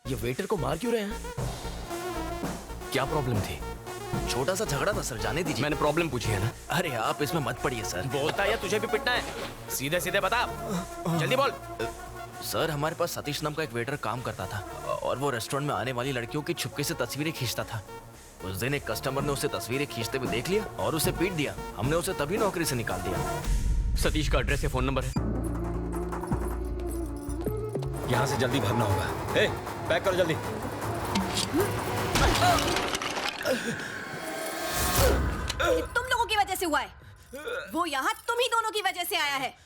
ये वेटर को मार क्यों रहे हैं? क्या प्रॉब्लम थी? छोटा सा झगड़ा था सर, जाने दीजिए। मैंने प्रॉब्लम पूछी है ना। अरे आप इसमें मत पड़िए सर। बोलता है या तुझे भी पिटना है? सीधे सीधे बता, जल्दी बोल। सर हमारे पास सतीश नाम का एक वेटर काम करता था और वो रेस्टोरेंट में आने वाली लड़कियों की छुपके से तस्वीरें खींचता था। उस दिन एक कस्टमर ने उसे तस्वीरें खींचते हुए देख लिया और उसे पीट दिया। हमने उसे तभी नौकरी से निकाल दिया। सतीश का एड्रेस या फोन नंबर है? यहाँ से जल्दी भागना होगा। ए, पैक करो जल्दी। ये तुम लोगों की वजह से हुआ है। वो यहाँ तुम ही दोनों की वजह से आया है।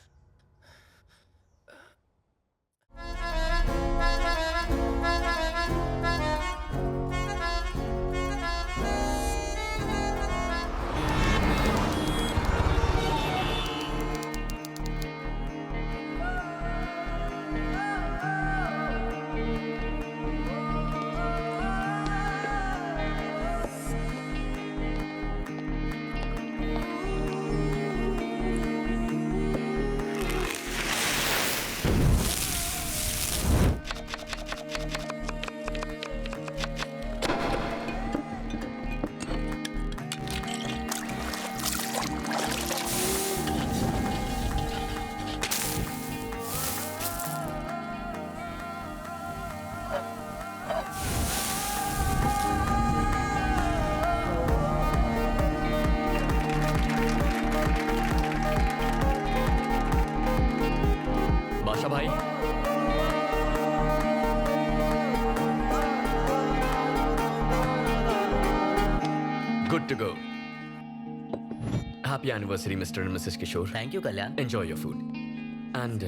बादशाह भाई, good to go. Happy anniversary mister and missus Kishore. Thank you Kalyan. Enjoy your food and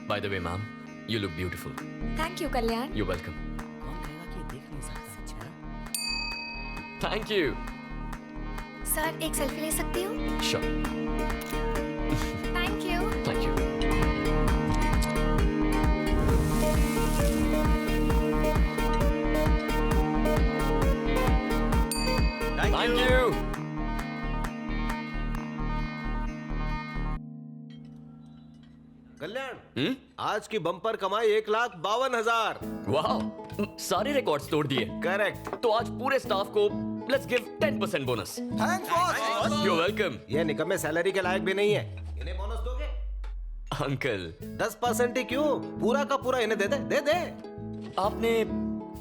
by the way ma'am, you look beautiful. Thank you Kalyan. You welcome. कौन कहेगा कि ये देख नहीं सकता? Thank you. सर एक सेल्फी ले सकती हूँ? Sure. Thank you. Thank you. Thank you. Kalyan, आज की बम्पर कमाई 1,52,000। वाह, सारे रिकॉर्ड्स तोड़ दिए। करेक्ट। तो आज पूरे स्टाफ को let's give 10% bonus. Thanks boss. You welcome. ये निकम्मे सैलरी के लायक भी नहीं है, इन्हें बोनस दोगे? अंकल 10% ही क्यों, पूरा का पूरा इन्हें दे दे, दे दे। आपने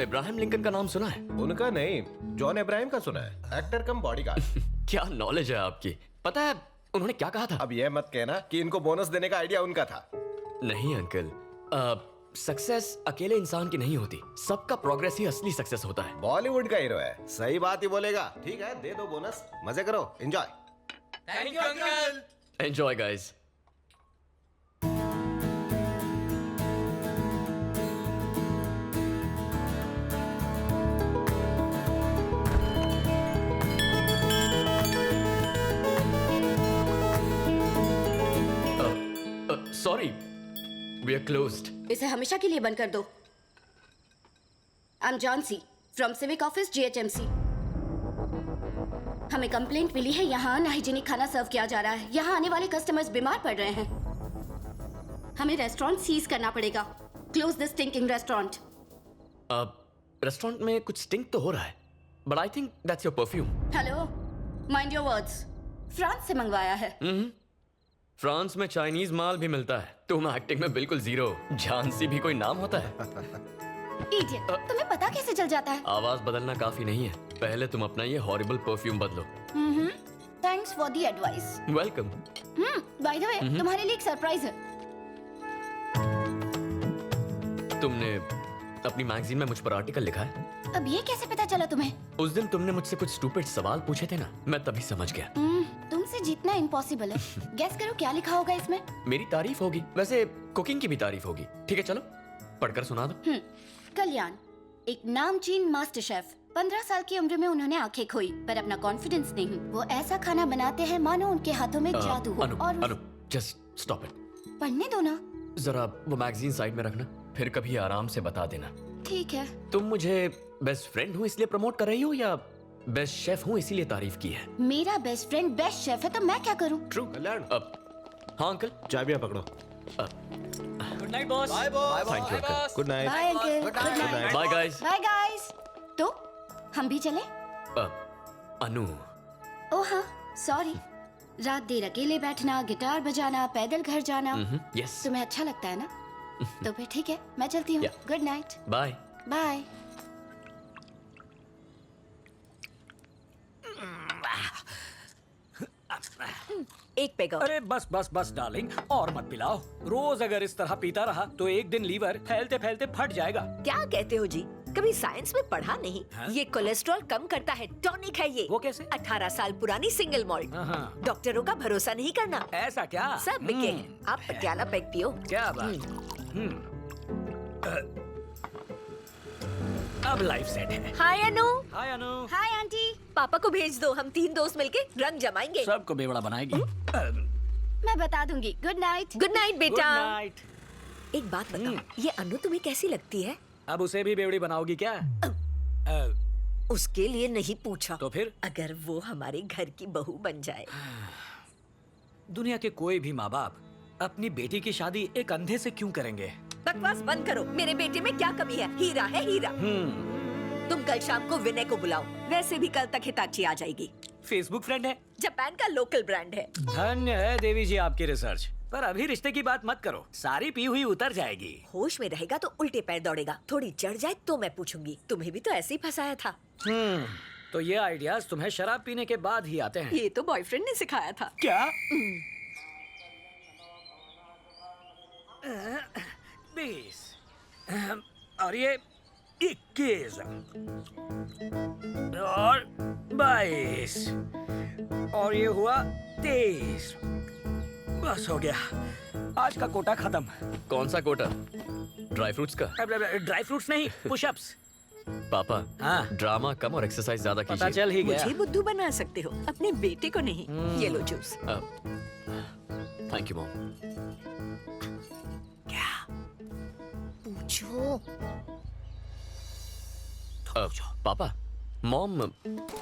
इब्राहिम लिंकन का नाम सुना है? उनका नहीं, जॉन इब्राहिम का सुना है। एक्टर कम बॉडीगार्ड। क्या नॉलेज है आपकी। पता है उन्होंने क्या कहा था? अब ये मत कहना कि इनको बोनस देने का आइडिया उनका था। नहीं अंकल, सक्सेस अकेले इंसान की नहीं होती, सबका प्रोग्रेस ही असली सक्सेस होता है। बॉलीवुड का हीरो है, सही बात ही बोलेगा। ठीक है, दे दो बोनस, मजे करो, enjoy. Thank you uncle. Enjoy guys. Sorry, we are closed. इसे हमेशा के लिए बंद कर दो। I am Johnsy from civic office GHMC। हमें कंप्लेंट मिली है, यहाँ अनहाइजीनिक खाना सर्व किया जा रहा है। यहाँ आने वाले कस्टमर्स बीमार पड़ रहे हैं। हमें रेस्टोरेंट सीज करना पड़ेगा। Close this stinking restaurant. Restaurant में कुछ स्टिंक तो हो रहा है, but I think that's your perfume. Hello, mind your words. France से मंगवाया है। फ्रांस में चाइनीज माल भी मिलता है। तुम एक्टिंग में बिल्कुल जीरो। झांसी भी कोई नाम होता है? इडियट, तुम्हें पता कैसे चल जाता है? आवाज बदलना काफी नहीं है, पहले तुम अपना ये हॉरिबल परफ्यूम बदलो। Thanks for the advice. Welcome. Bye the वे, तुम्हारे लिए एक सरप्राइज है। तुमने अपनी मैगजीन में मुझ पर आर्टिकल लिखा है? अब ये कैसे पता चला तुम्हें? उस दिन तुमने मुझसे कुछ स्टूपिड सवाल पूछे थे ना, मैं तभी समझ गया। तुमसे जीतना इम्पॉसिबल है। गेस करो क्या लिखा होगा इसमें? मेरी तारीफ होगी, वैसे कुकिंग की भी तारीफ होगी। ठीक है चलो पढ़कर सुना दो। कल्याण, एक नामचीन मास्टर शेफ। 15 साल की उम्र में उन्होंने आंखें खोई, पर अपना कॉन्फिडेंस नहीं। वो ऐसा खाना बनाते हैं मानो उनके हाथों में जादू हो। और अनु जस्ट स्टॉप इट। पढ़ने दो ना। जरा वो मैगजीन साइड में रखना, फिर कभी आराम से बता देना। ठीक है। तुम मुझे बेस्ट फ्रेंड हूँ इसलिए प्रमोट कर रही हो या बेस्ट शेफ हूँ इसीलिए तारीफ की है? मेरा बेस्ट फ्रेंड बेस्ट शेफ है तो मैं क्या करूँ? ट्रू। कल्याण, हाँ अंकल, चाबियां पकड़ो। अब good night boss. Bye thank you uncle. Good night. Bye uncle, good night. Bye guys. Bye guys. तो हम भी चले? अनु, ओ हाँ, सॉरी। रात देर अकेले बैठना, गिटार बजाना, पैदल घर जाना यस, तुम्हें अच्छा लगता है ना? तो फिर ठीक है, मैं चलती हूँ। Yeah. Good night. Bye. Bye. एक पेग और। अरे बस बस बस डार्लिंग, और मत पिलाओ। रोज अगर इस तरह पीता रहा तो एक दिन लीवर फैलते फैलते फट जाएगा। क्या कहते हो जी? कभी साइंस में पढ़ा नहीं? हाँ? ये कोलेस्ट्रॉल कम करता है, टॉनिक है ये। वो कैसे? 18 साल पुरानी सिंगल मॉल्ट। हाँ। डॉक्टरों का भरोसा नहीं करना। ऐसा क्या? सब बिके हैं। आप पटियाला पेग पियो। क्या बात। अब लाइफ सेट है। Hi Anu. Hi Anu. Hi aunty. पापा को भेज दो, हम 3 दोस्त मिलके रंग जमाएंगे। सबको बेवड़ा बनाएगी। मैं बता दूंगी। Good night. Good night good बेटा। नाइट। एक बात बताओ, ये अनु तुम्हें कैसी लगती है? अब उसे भी बेवड़ी बनाओगी क्या? उसके लिए नहीं पूछा। तो फिर? अगर वो हमारे घर की बहू बन जाए। दुनिया के कोई भी माँ बाप अपनी बेटी की शादी एक अंधे से क्यों करेंगे? बकवास बंद करो। मेरे बेटे में क्या कमी है? हीरा है हीरा। तुम कल शाम को विनय को बुलाओ। वैसे भी कल तक हिताची आ जाएगी। फेसबुक फ्रेंड है। जापान का लोकल ब्रांड है। धन्य है देवी जी आपकी रिसर्च। पर अभी रिश्ते की बात मत करो, सारी पी हुई उतर जाएगी। होश में रहेगा तो उल्टे पैर दौड़ेगा। थोड़ी चढ़ जाए तो मैं पूछूंगी। तुम्हें भी तो ऐसे ही फंसाया था। तो ये आइडियाज तुम्हें शराब पीने के बाद ही आते हैं। ये तो बॉयफ्रेंड ने सिखाया था। क्या? 20 और ये 21 और 22 और ये हुआ 23। बस हो गया, आज का कोटा खत्म। कौन सा कोटा? ड्राई फ्रूट्स का? ड्राई फ्रूट्स नहीं, पुशअप्स। पापा, हाँ? ड्रामा कम और एक्सरसाइज ज्यादा पता कीजिए। चल ही गया। मुझे बुद्धू बना सकते हो, अपने बेटे को नहीं। ये लो जूस। Thank you mom. क्या पूछो? पापा, मॉम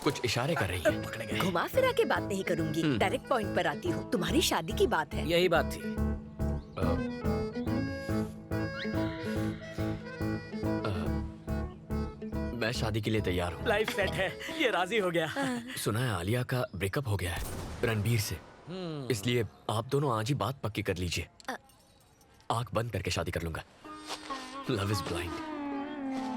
कुछ इशारे कर रही है। पकड़े गए। घुमा फिरा के बात नहीं करूंगी, डायरेक्ट पॉइंट पर आती हूँ। तुम्हारी शादी की बात है। यही बात थी। मैं शादी के लिए तैयार हूँ। लाइफ सेट है, ये राजी हो गया। सुना है आलिया का ब्रेकअप हो गया है रणबीर से, इसलिए आप दोनों आज ही बात पक्की कर लीजिए। आंख बंद करके शादी कर लूंगा। Love is blind.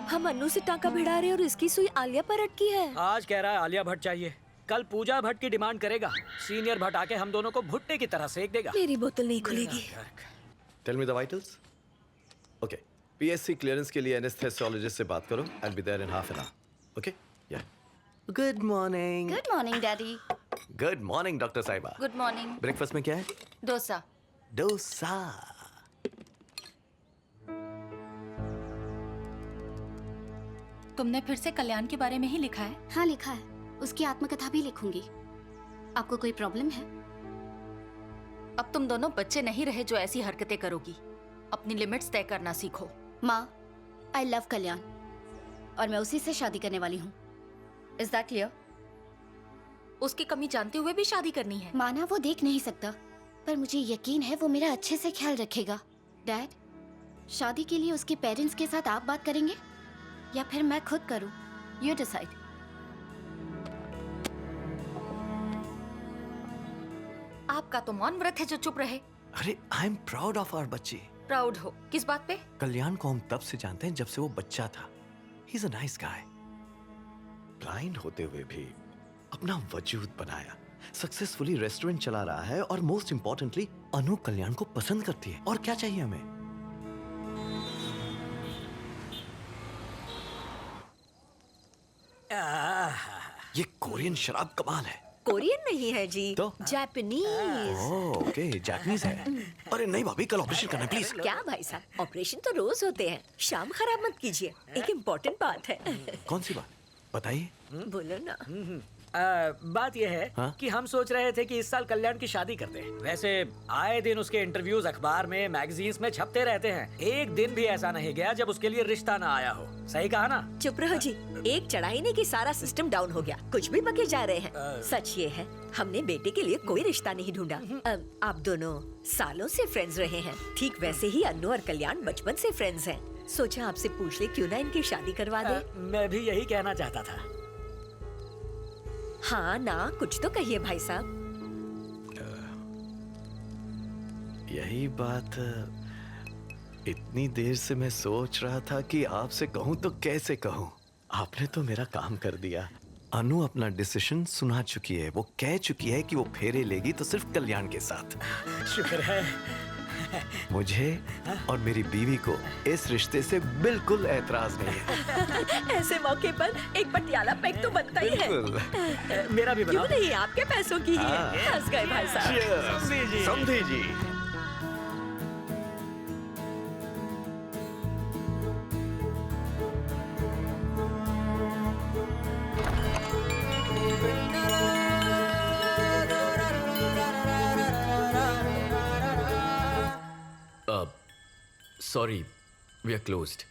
हम अन्नू से टाका भिड़ा रहे और इसकी सुई आलिया पर अटकी है। आज कह रहा है आलिया भट्ट चाहिए, कल पूजा भट्ट की डिमांड करेगा। सीनियर भट्ट आके हम दोनों को भुट्टे की तरह सेक देगा। मेरी बोतल नहीं खुलेगी। Tell me the vitals. Okay, PSC clearance के लिए एनेस्थेसियोलॉजिस्ट से बात करो। I will be there in half an hour. Okay? Yeah. Good morning. Good morning daddy. Good morning doctor साहिबा। Good morning. ब्रेकफास्ट में क्या है? डोसा। डोसा। तुमने फिर से कल्याण के बारे में ही लिखा है? हाँ लिखा है, उसकी आत्मकथा भी लिखूंगी। आपको कोई प्रॉब्लम है? अब तुम दोनों बच्चे नहीं रहे जो ऐसी हरकतें करोगी। अपनी लिमिट्स तय करना सीखो। माँ, आई लव कल्याण और मैं उसी से शादी करने वाली हूँ। Is that clear? उसकी कमी जानते हुए भी शादी करनी है? माना वो देख नहीं सकता, पर मुझे यकीन है वो मेरा अच्छे से ख्याल रखेगा। डैड, शादी के लिए उसके पेरेंट्स के साथ आप बात करेंगे या फिर मैं खुद करूं? You decide. आपका तो मौन व्रत है जो चुप रहे। अरे I am proud of our बच्ची। प्राउड हो किस बात पे? कल्याण को हम तब से जानते हैं जब से वो बच्चा था। He is a nice guy. Blind होते हुए भी अपना वजूद बनाया, सक्सेसफुली रेस्टोरेंट चला रहा है और मोस्ट इंपॉर्टेंटली अनु कल्याण को पसंद करती है। और क्या चाहिए हमें? ये कोरियन शराब कमाल है। कोरियन नहीं है जी, तो? जापानीज। ओके, जापानीज है। अरे नहीं भाभी, कल ऑपरेशन करना है प्लीज। क्या भाई साहब, ऑपरेशन तो रोज होते हैं। शाम खराब मत कीजिए, एक इम्पोर्टेंट बात है। कौन सी बात बताइए? बोलो ना। बात यह है हाँ? कि हम सोच रहे थे कि इस साल कल्याण की शादी करते हैं। वैसे आए दिन उसके इंटरव्यूज अखबार में, मैगजीन्स में छपते रहते हैं। एक दिन भी ऐसा नहीं गया जब उसके लिए रिश्ता ना आया हो। सही कहा ना? चुप रहो जी, एक चढ़ाई ने कि सारा सिस्टम डाउन हो गया। कुछ भी बके जा रहे हैं। सच ये है, हमने बेटे के लिए कोई रिश्ता नहीं ढूंढा। आप दोनों सालों से फ्रेंड्स रहे हैं, ठीक वैसे ही अन्नू और कल्याण बचपन से फ्रेंड्स हैं। सोचा आपसे पूछ ले क्यों ना इनकी शादी करवा दे। मैं भी यही कहना चाहता था। हाँ ना, कुछ तो कहिए भाई साहब। यही बात इतनी देर से मैं सोच रहा था कि आपसे कहूं तो कैसे कहूं। आपने तो मेरा काम कर दिया। अनु अपना डिसीजन सुना चुकी है। वो कह चुकी है कि वो फेरे लेगी तो सिर्फ कल्याण के साथ। शुक्र है। मुझे और मेरी बीवी को इस रिश्ते से बिल्कुल ऐतराज नहीं है। ऐसे मौके पर एक पटियाला पैक तो बनता ही है। बिल्कुल। मेरा भी क्यों बनाओ। नहीं, आपके पैसों की ही है। हंस गए भाई साहब। Cheers! समझी जी। Sorry, we are closed.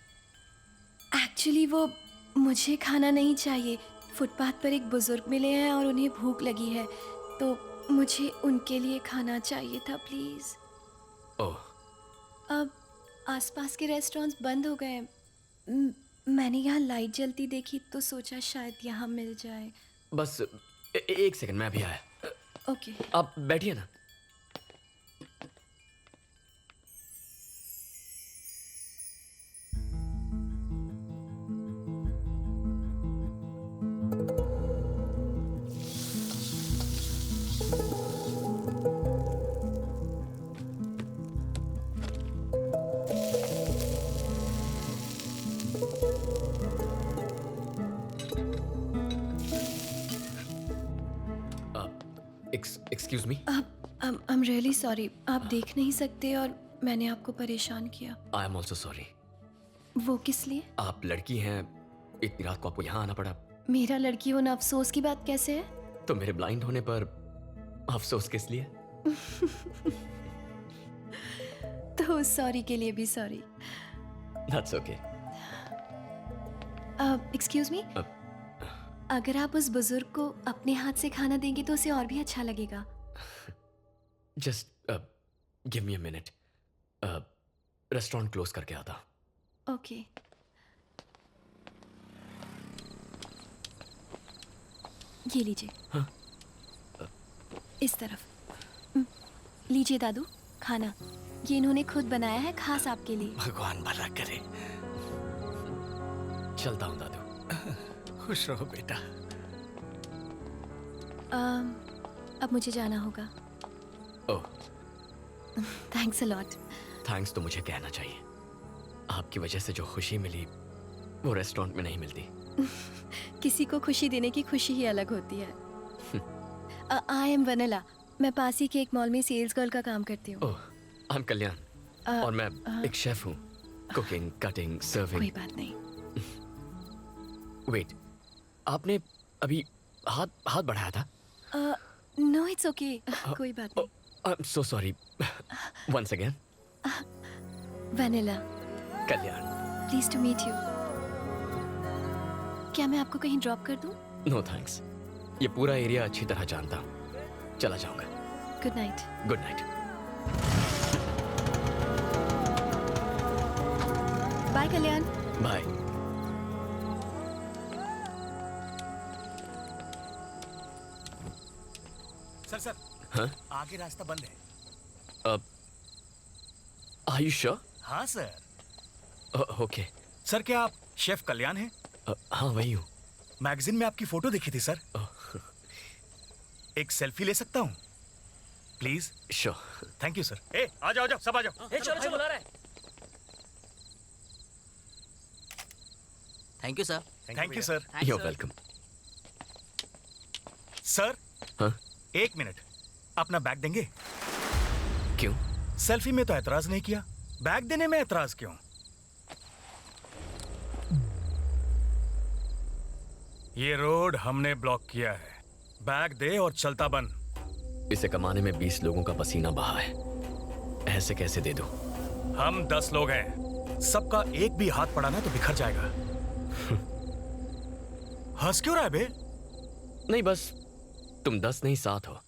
Actually वो मुझे खाना नहीं चाहिए। फुटपाथ पर एक बुजुर्ग मिले हैं और उन्हें भूख लगी है, तो मुझे उनके लिए खाना चाहिए था प्लीज़। ओह, अब आसपास के रेस्टोरेंट्स बंद हो गए। मैंने यहाँ लाइट जलती देखी तो सोचा शायद यहाँ मिल जाए। बस एक सेकंड, मैं अभी आया। ओके। आप बैठिए ना। Excuse me. I am really sorry. आप देख नहीं सकते और मैंने आपको परेशान किया। I am also sorry. वो किस लिए? आप लड़की हैं, इतनी रात को आपको यहाँ आना पड़ा। मेरा लड़की होना अफसोस की बात कैसे है? तो मेरे ब्लाइंड होने पर अफसोस किस लिए? तो सॉरी के लिए भी sorry. That's okay. Excuse me, अगर आप उस बुजुर्ग को अपने हाथ से खाना देंगे तो उसे और भी अच्छा लगेगा। Just give me a minute. Restaurant close करके आता। ओके। ये लीजिए। हाँ? इस तरफ। लीजिए दादू, खाना। ये इन्होंने खुद बनाया है, खास आपके लिए। भगवान भला करे। चलता हूँ दादू। खुश रहो बेटा। अब मुझे जाना होगा। ओह, थैंक्स अ लॉट। थैंक्स तो मुझे कहना चाहिए। आपकी वजह से जो खुशी मिली वो रेस्टोरेंट में नहीं मिलती। किसी को खुशी देने की खुशी ही अलग होती है। I am vanilla. मैं पास ही के एक मॉल में सेल्स गर्ल का काम करती हूँ। ओह, आई एम कल्याण और मैं एक शेफ हूँ। Cooking, cutting, serving. कोई बात नहीं। वेट, आपने अभी हाथ बढ़ाया था? No it's okay. कोई बात नहीं। I am so sorry. Once again. Vanilla, Kalyan. Please to meet you. क्या मैं आपको कहीं ड्रॉप कर दूं? नो थैंक्स, ये पूरा एरिया अच्छी तरह जानता हूँ। चला जाऊंगा। Good night. Good night. Bye Kalyan. Bye. Sir हाँ? आगे रास्ता बंद है। Are you sure? हाँ सर। ओके। सर क्या आप शेफ कल्याण हैं? हाँ वही हूँ। मैगजीन में आपकी फोटो देखी थी सर। एक सेल्फी ले सकता हूँ please? Sure. Thank you sir. ए आ जाओ सब आ जाओ। चलो चलो बुला रहा है। Thank you sir. Thank you sir. You are welcome. Sir हाँ? एक मिनट, अपना बैग देंगे? क्यों? सेल्फी में तो ऐतराज नहीं किया, बैग देने में ऐतराज क्यों? ये रोड हमने ब्लॉक किया है, बैग दे और चलता बन। इसे कमाने में 20 लोगों का पसीना बहा है, ऐसे कैसे दे दूं? हम 10 लोग हैं, सबका एक भी हाथ पड़ा ना तो बिखर जाएगा। हंस क्यों रहा है बे? नहीं, बस तुम 10 नहीं 7 हो।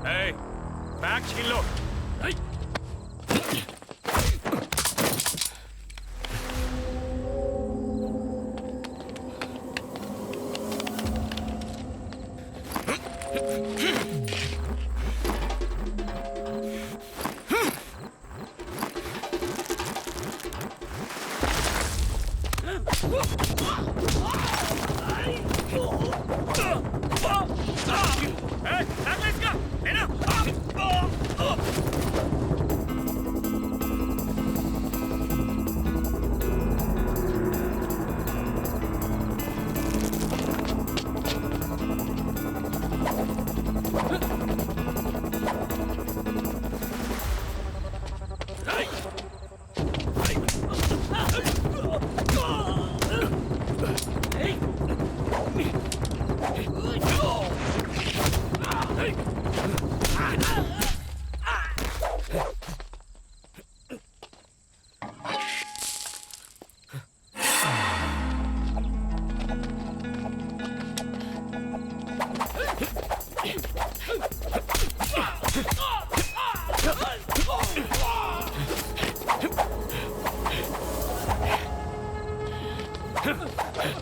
ए, बैग छीन लो।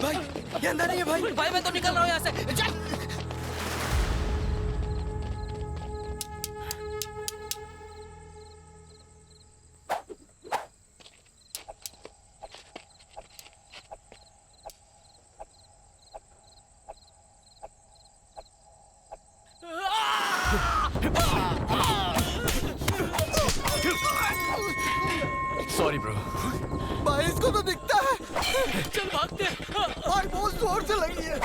भाई ये अंदर नहीं है भाई। भाई मैं तो निकल रहा हूँ यहाँ से। चल। Sorry bro. भाई इसको तो दिखता है। चल भागते हैं। भाई बहुत जोर से लगी है।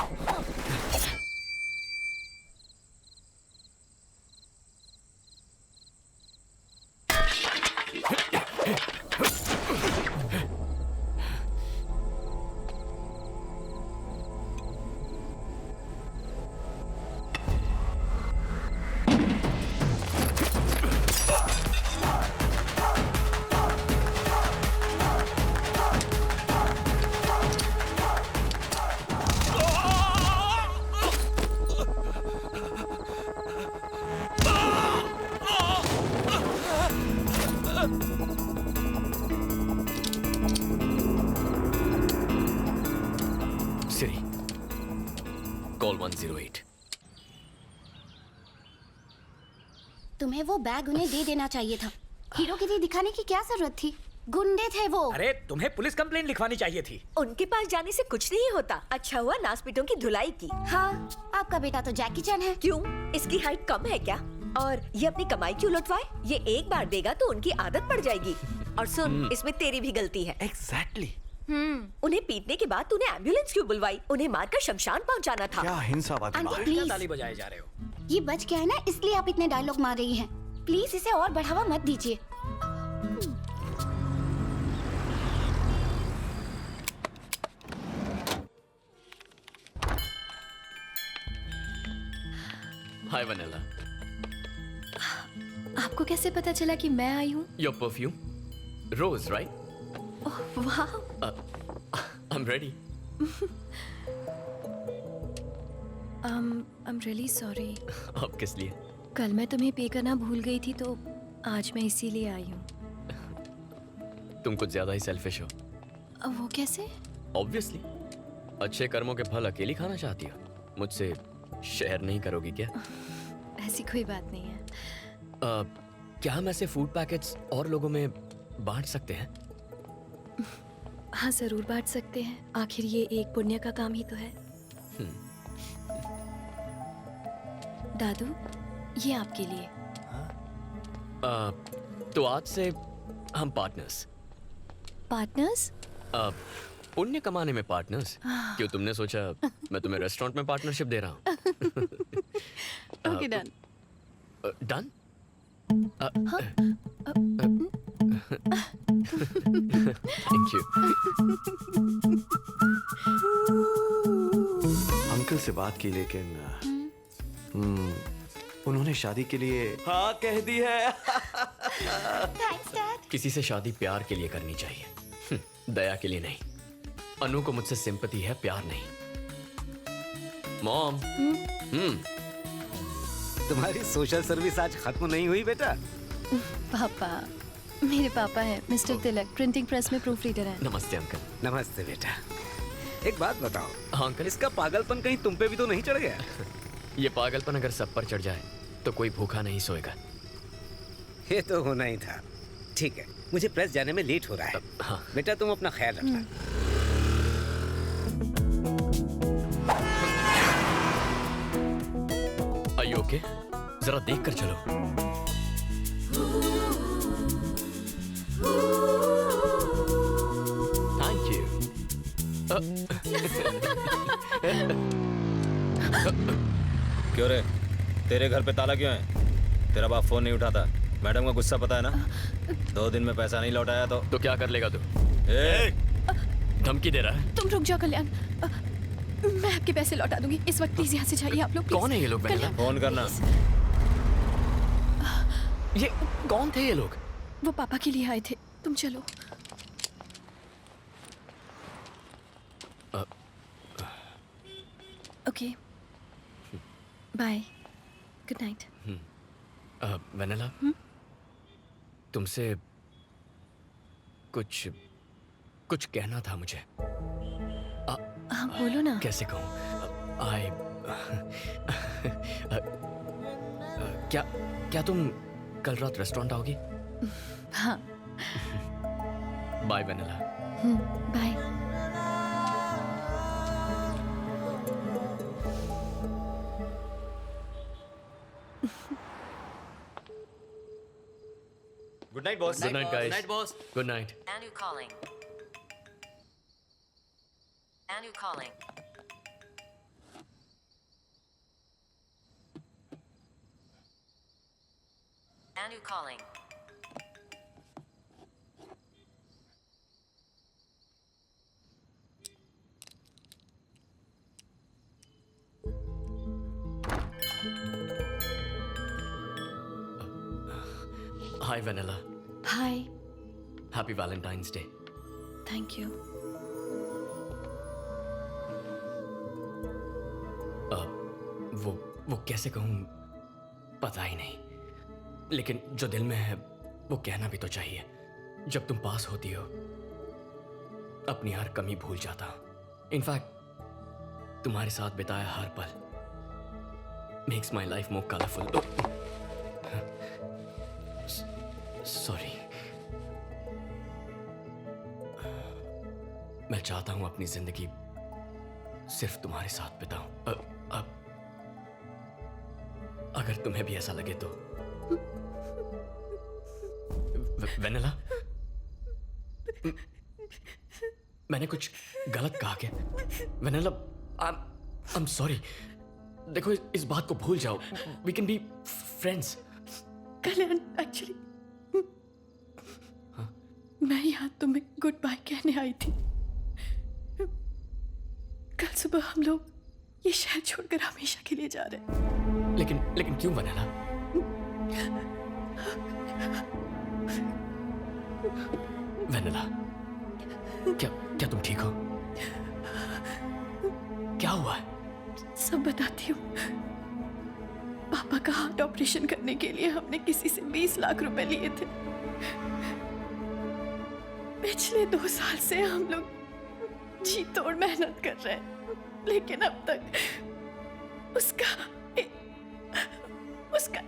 Siri, call 108. तुम्हें वो बैग उन्हें दे देना चाहिए था। हीरोगिरी दिखाने की क्या जरूरत थी? गुंडे थे वो। अरे तुम्हें पुलिस कंप्लेंट लिखवानी चाहिए थी। उनके पास जाने से कुछ नहीं होता। अच्छा हुआ नासपीटों की धुलाई की। हाँ, आपका बेटा तो जैकी चैन है। क्यों? इसकी हाइट कम है क्या? और ये अपनी कमाई क्यों लुटवाए? ये एक बार देगा तो उनकी आदत पड़ जाएगी। और सुन, इसमें तेरी भी गलती है। एग्जैक्टली। उन्हें पीटने के बाद तूने एम्बुलेंस क्यों बुलवाई? उन्हें मारकर शमशान पहुंचाना था। क्या हिंसावादी आंटी, बात है? प्लीज। ताली बजाए जा रहे हो। ये बच गया है ना, इसलिए आप इतने डायलॉग मार रही हैं। प्लीज इसे और बढ़ावा मत दीजिए। हाय वनीला। आपको कैसे पता चला कि मैं आई हूँ? Your perfume, rose, right? वाह। I am ready. I'm really sorry. अब किस लिए? कल मैं तुम्हें पे करना भूल गई थी तो आज मैं इसीलिए आई हूँ। तुम कुछ ज्यादा ही सेल्फिश हो। वो कैसे? ऑब्वियसली। अच्छे कर्मों के फल अकेली खाना चाहती हो। मुझसे शेयर नहीं करोगी क्या? ऐसी कोई बात नहीं है। क्या हम ऐसे फूड पैकेट्स और लोगों में बांट सकते हैं? हाँ, जरूर बांट सकते हैं। आखिर ये एक पुण्य का काम ही तो है। दादू, ये आपके लिए। तो आज से हम पार्टनर्स। पार्टनर्स? पुण्य कमाने में पार्टनर्स। क्यों, तुमने सोचा मैं तुम्हें रेस्टोरेंट में पार्टनरशिप दे रहा हूँ? Okay, done. Done? Thank you. Uncle से बात की लेकिन उन्होंने शादी के लिए हाँ कह दी है। किसी से शादी प्यार के लिए करनी चाहिए, दया के लिए नहीं। अनु को मुझसे सिंपैथी है, प्यार नहीं। मॉम। तुम्हारी सोशल सर्विस आज खत्म नहीं हुई बेटा? पापा, मेरे पापा हैं मिस्टर तिलक, प्रिंटिंग प्रेस में प्रूफ रीडर हैं। नमस्ते अंकल। नमस्ते बेटा। एक बात बताओ, हाँ अंकल। इसका पागलपन कहीं तुम पे भी तो नहीं चढ़ गया? ये पागलपन अगर सब पर चढ़ जाए तो कोई भूखा नहीं सोएगा। ये तो होना ही था। ठीक है, मुझे प्रेस जाने में लेट हो रहा है। हाँ। बेटा तुम अपना ख्याल रखना। Are you okay? जरा देख कर चलो। Thank you. क्यों रे, तेरे घर पे ताला क्यों है? तेरा बाप फोन नहीं उठाता, मैडम का गुस्सा पता है ना? 2 दिन में पैसा नहीं लौटाया तो क्या कर लेगा तू? धमकी दे रहा है? तुम रुक जाओ कल्याण, मैं आपके पैसे लौटा दूंगी। इस वक्त प्लीज यहाँ से जाइए आप लोग। कौन है ये लोग? फोन करना। ये कौन थे ये लोग? वो पापा के लिए आए थे। तुम चलो। Okay, bye, good night. Vennela, तुमसे कुछ कहना था मुझे। हाँ बोलो ना। कैसे कहूँ? क्या तुम कल रात रेस्टोरेंट आओगी? हाँ। Bye Vennela. Bye. Good night boss. Good night guys. Good night, boss. Good night. Anu calling. Anu calling. Anu calling. Hi Vennela. Hi. Happy Valentine's day. Thank you. वो कैसे कहूँ पता ही नहीं, लेकिन जो दिल में है वो कहना भी तो चाहिए। जब तुम पास होती हो अपनी हर कमी भूल जाता हूँ। इनफैक्ट तुम्हारे साथ बिताया हर पल makes my life more colourful. Sorry. मैं चाहता हूं अपनी जिंदगी सिर्फ तुम्हारे साथ बिताऊं। अब अगर तुम्हें भी ऐसा लगे तो। वेनेला, मैंने कुछ गलत कहा क्या? Vennela, I am sorry. देखो इस बात को भूल जाओ। We can be friends. Kalyan, actually मैं यहाँ तुम्हें गुड बाय कहने आई थी। कल सुबह हम लोग ये शहर छोड़कर हमेशा के लिए जा रहे हैं। लेकिन क्यों वेनेला? वेनेला, क्या तुम ठीक हो? क्या हुआ है? सब बताती हूँ। पापा का हार्ट ऑपरेशन करने के लिए हमने किसी से 20 लाख रुपए लिए थे। पिछले 2 साल से हम लोग जी तोड़ मेहनत कर रहे हैं, लेकिन अब तक उसका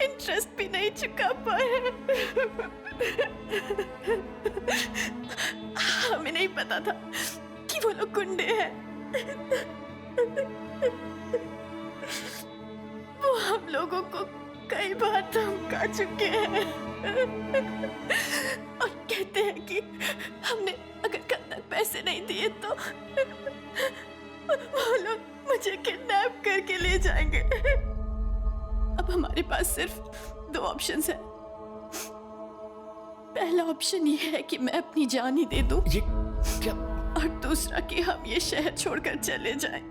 इंटरेस्ट भी नहीं चुका पाए। हमें नहीं पता था कि वो लोग गुंडे हैं। वो हम लोगों को कई बार धमका चुके हैं और कहते हैं कि हमने अगर कल तक पैसे नहीं दिए तो वो लोग मुझे किडनैप करके ले जाएंगे। अब हमारे पास सिर्फ 2 ऑप्शंस हैं। पहला ऑप्शन ये है कि मैं अपनी जान ही दे दूं। ये क्या? और दूसरा कि हम ये शहर छोड़कर चले जाएं।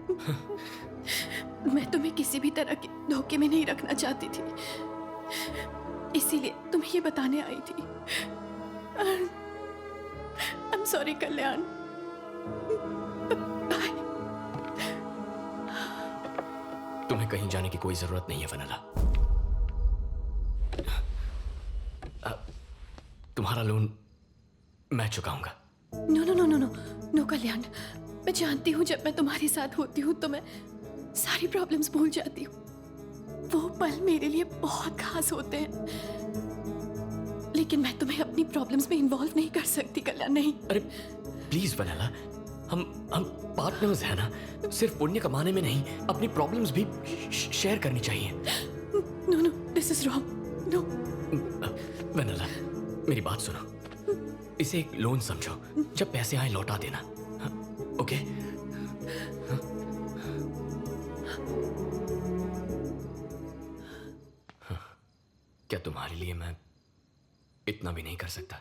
मैं तुम्हें किसी भी तरह के धोखे में नहीं रखना चाहती थी, इसीलिए तुम्हें ये बताने आई थी। I'm sorry कल्याण। तुम्हें कहीं जाने की कोई जरूरत नहीं है वनला। तुम्हारा लोन मैं चुकाऊंगा। No no no no no no Kalyan, मैं जानती हूँ जब मैं तुम्हारे साथ होती हूँ तो मैं सारी प्रॉब्लम्स भूल जाती हूँ। वो पल मेरे लिए बहुत खास होते हैं, लेकिन मैं तुम्हें अपनी प्रॉब्लम्स में इन्वॉल्व नहीं कर सकती कल्याण, नहीं। अरे प्लीज वनला, हम पार्टनर्स हैं ना, सिर्फ पुण्य कमाने में नहीं, अपनी प्रॉब्लम्स भी शेयर करनी चाहिए। No no, this is wrong, no. Vennela, मेरी बात सुनो, इसे एक लोन समझो, जब पैसे आए लौटा देना, ओके? क्या तुम्हारे लिए मैं इतना भी नहीं कर सकता?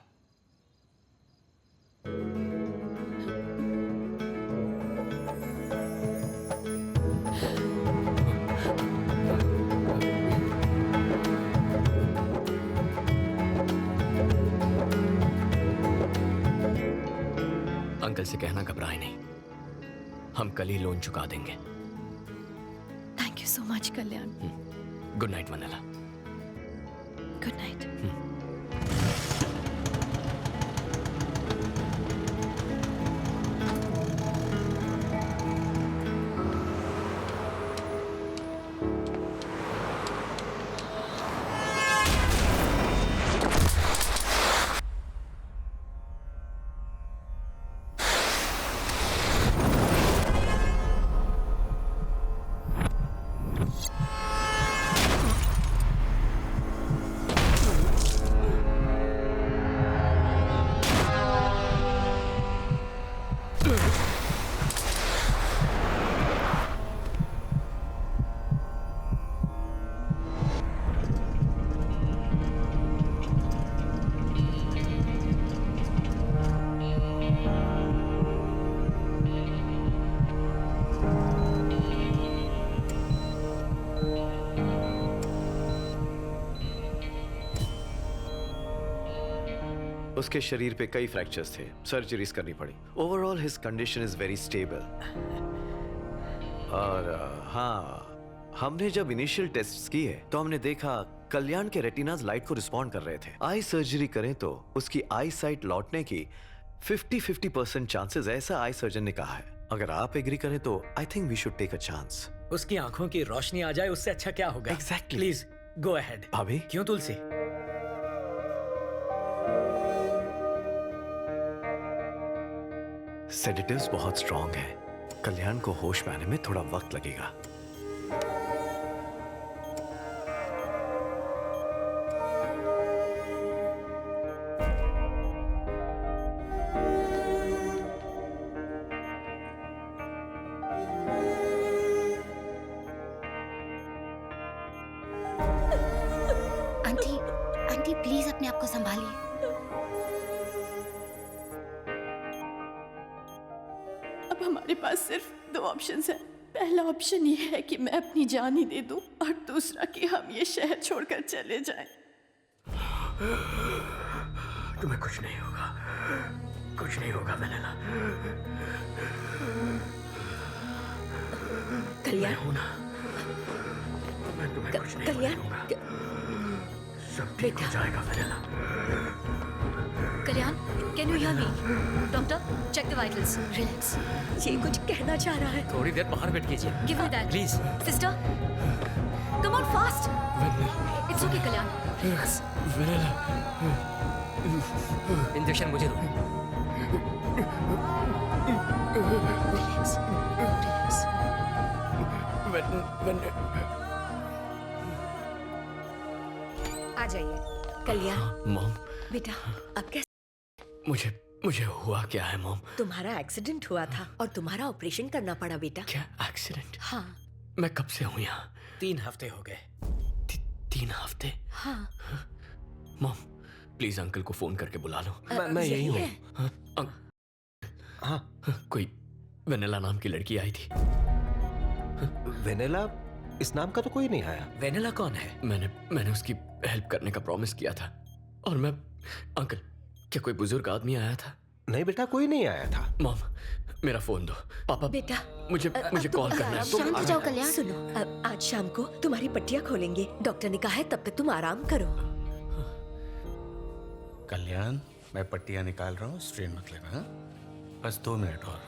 अंकल से कहना घबराए नहीं, हम कल ही लोन चुका देंगे। Thank you so much Kalyan. Good night Vennela. Good night. उसके शरीर पे कई फ्रैक्चर्स थे, सर्जरीज करनी पड़ी। Overall his condition is very stable. और हाँ, हमने जब इनिशियल टेस्ट्स किए तो हमने देखा कल्याण के रेटिनाज लाइट को रिस्पॉन्ड कर रहे थे। आई सर्जरी करें तो उसकी आई साइट लौटने की 50-50% चांसेस, ऐसा आई सर्जन ने कहा है। अगर आप एग्री करें तो I think we should take a chance. उसकी आंखों की रोशनी आ जाए उससे अच्छा क्या होगा? Exactly. Please go ahead. भाभी? क्यों तुलसी? सेडेटिव्स बहुत स्ट्रॉन्ग हैं। कल्याण को होश में आने में थोड़ा वक्त लगेगा। आंटी, आंटी प्लीज अपने आप को संभालिए। अब हमारे पास सिर्फ दो ऑप्शंस हैं। पहला ऑप्शन ये है कि मैं अपनी जान ही दे दूं, और दूसरा कि हम ये शहर छोड़कर चले जाएं। तुम्हें कुछ नहीं होगा, कुछ नहीं होगा वनला। कल्याण, हूं ना, मैं तुम्हें कुछ नहीं होने दूंगा। सब ठीक हो जाएगा Vennela. Kalyan, can you hear me? Doctor, check the vitals. Relax. ये कुछ कहना चाह रहा है। थोड़ी देर बाहर वेट कीजिए। Give me that please. Sister, come on fast. It's okay Kalyan. Relax. Injection मुझे दो। रिलैक्स। आ जाइए। कल्याण, मॉम, बेटा अब कैसे? मुझे हुआ क्या है मॉम? तुम्हारा एक्सीडेंट हुआ था और तुम्हारा ऑपरेशन करना पड़ा बेटा। क्या एक्सीडेंट? हाँ। मैं कब से हूँ यहाँ? 3 हफ्ते हो गए। 3 हफ्ते? हाँ। मॉम प्लीज अंकल को फोन करके बुला लो। मैं यही हूँ। हाँ, कोई वेनेला नाम की लड़की आई थी। वेनेला? इस नाम का तो कोई नहीं आया। वेनेला कौन है? मैंने उसकी हेल्प करने का प्रॉमिस किया था। और मैं अंकल, क्या कोई बुजुर्ग आदमी आया था? नहीं बेटा, कोई नहीं आया था। मॉम, मेरा फोन दो। पापा बेटा, मुझे कॉल करना है। शांत हो जाओ कल्याण। सुनो, अब आज शाम को तुम्हारी पट्टियां खोलेंगे। डॉक्टर ने कहा है तब तक तुम आराम करो। कल्याण, मैं पट्टियां निकाल रहा हूँ, स्ट्रेन मत लेना। हाँ? बस 2 मिनट और।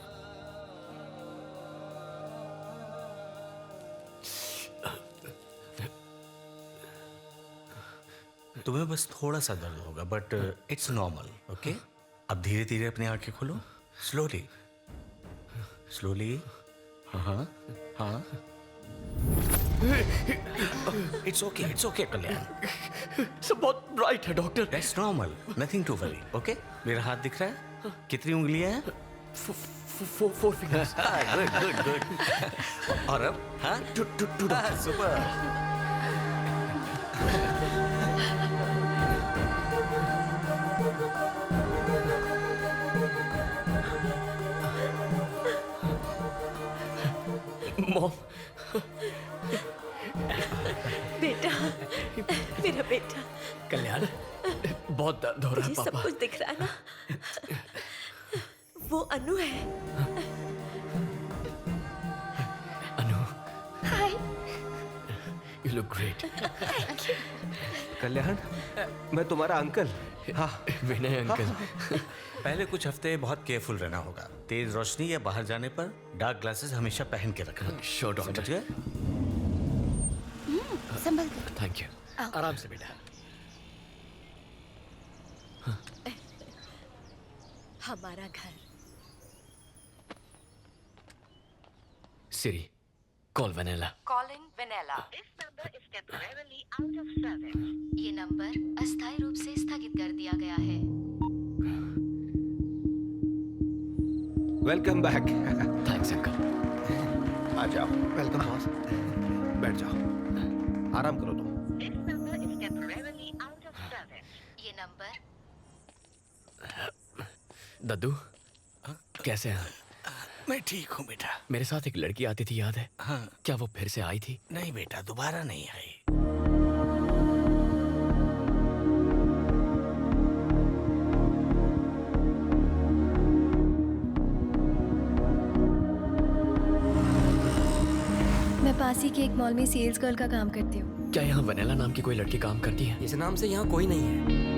तुम्हें बस थोड़ा सा दर्द होगा, बट इट्स नॉर्मल। ओके, अब धीरे धीरे अपनी आंखें खोलो। Slowly slowly. हाँ हाँ, इट्स ओके कल्याण। सब बहुत ब्राइट है doctor. That's normal, nothing to worry. Okay, मेरा हाथ दिख रहा है? कितनी उंगलियां हैं? 4 फिंगर्स। Good good. और अब? हाँ, सुपर। मॉम, बेटा, मेरा बेटा। कल्याण, बहुत दर्द हो रहा है मुझे सब पापा। कुछ दिख रहा है ना? वो अनु है। Anu, hi. You look great. Kalyan, मैं तुम्हारा अंकल। हाँ, विनय अंकल। पहले कुछ हफ्ते बहुत केयरफुल रहना होगा। तेज रोशनी या बाहर जाने पर डार्क ग्लासेस हमेशा पहन के रखना। Sure doctor. समझ गए? संभल कर। Thank you. आराम से बेटा। हमारा घर। Siri, call Vennela. Calling Vanilla. ये नंबर अस्थायी रूप से स्थगित कर दिया गया है। Welcome back. Thanks uncle. आ जाओ। Welcome boss. बैठ जाओ, आराम करो तुम। ये नंबर। दद्दू, कैसे हैं? मैं ठीक हूँ बेटा। मेरे साथ एक लड़की आती थी, याद है? हाँ। क्या वो फिर से आई थी? नहीं बेटा, दोबारा नहीं आई। मैं पास ही के एक मॉल में सेल्स गर्ल का काम करती हूँ। क्या यहाँ वेनेला नाम की कोई लड़की काम करती है? इस नाम से यहाँ कोई नहीं है।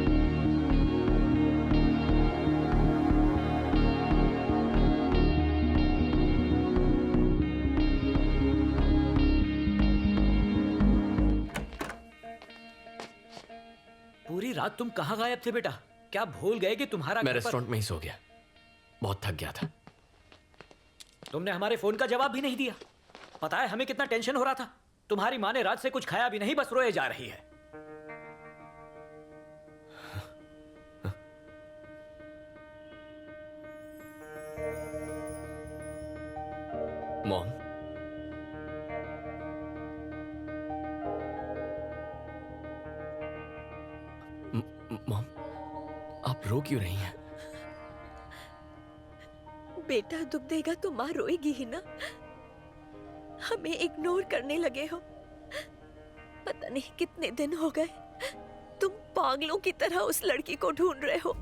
पूरी रात तुम कहाँ गायब थे बेटा? क्या भूल गए कि तुम्हारा मैं घर पर- रेस्टोरेंट में ही सो गया, बहुत थक गया था। तुमने हमारे फोन का जवाब भी नहीं दिया। पता है हमें कितना टेंशन हो रहा था। तुम्हारी माँ ने रात से कुछ खाया भी नहीं, बस रोए जा रही है। मॉम, मॉम, आप रो क्यों रही हैं? बेटा दुख देगा तो माँ रोएगी ही ना। हमें इग्नोर करने लगे हो। पता नहीं कितने दिन हो गए तुम पागलों की तरह उस लड़की को ढूंढ रहे हो।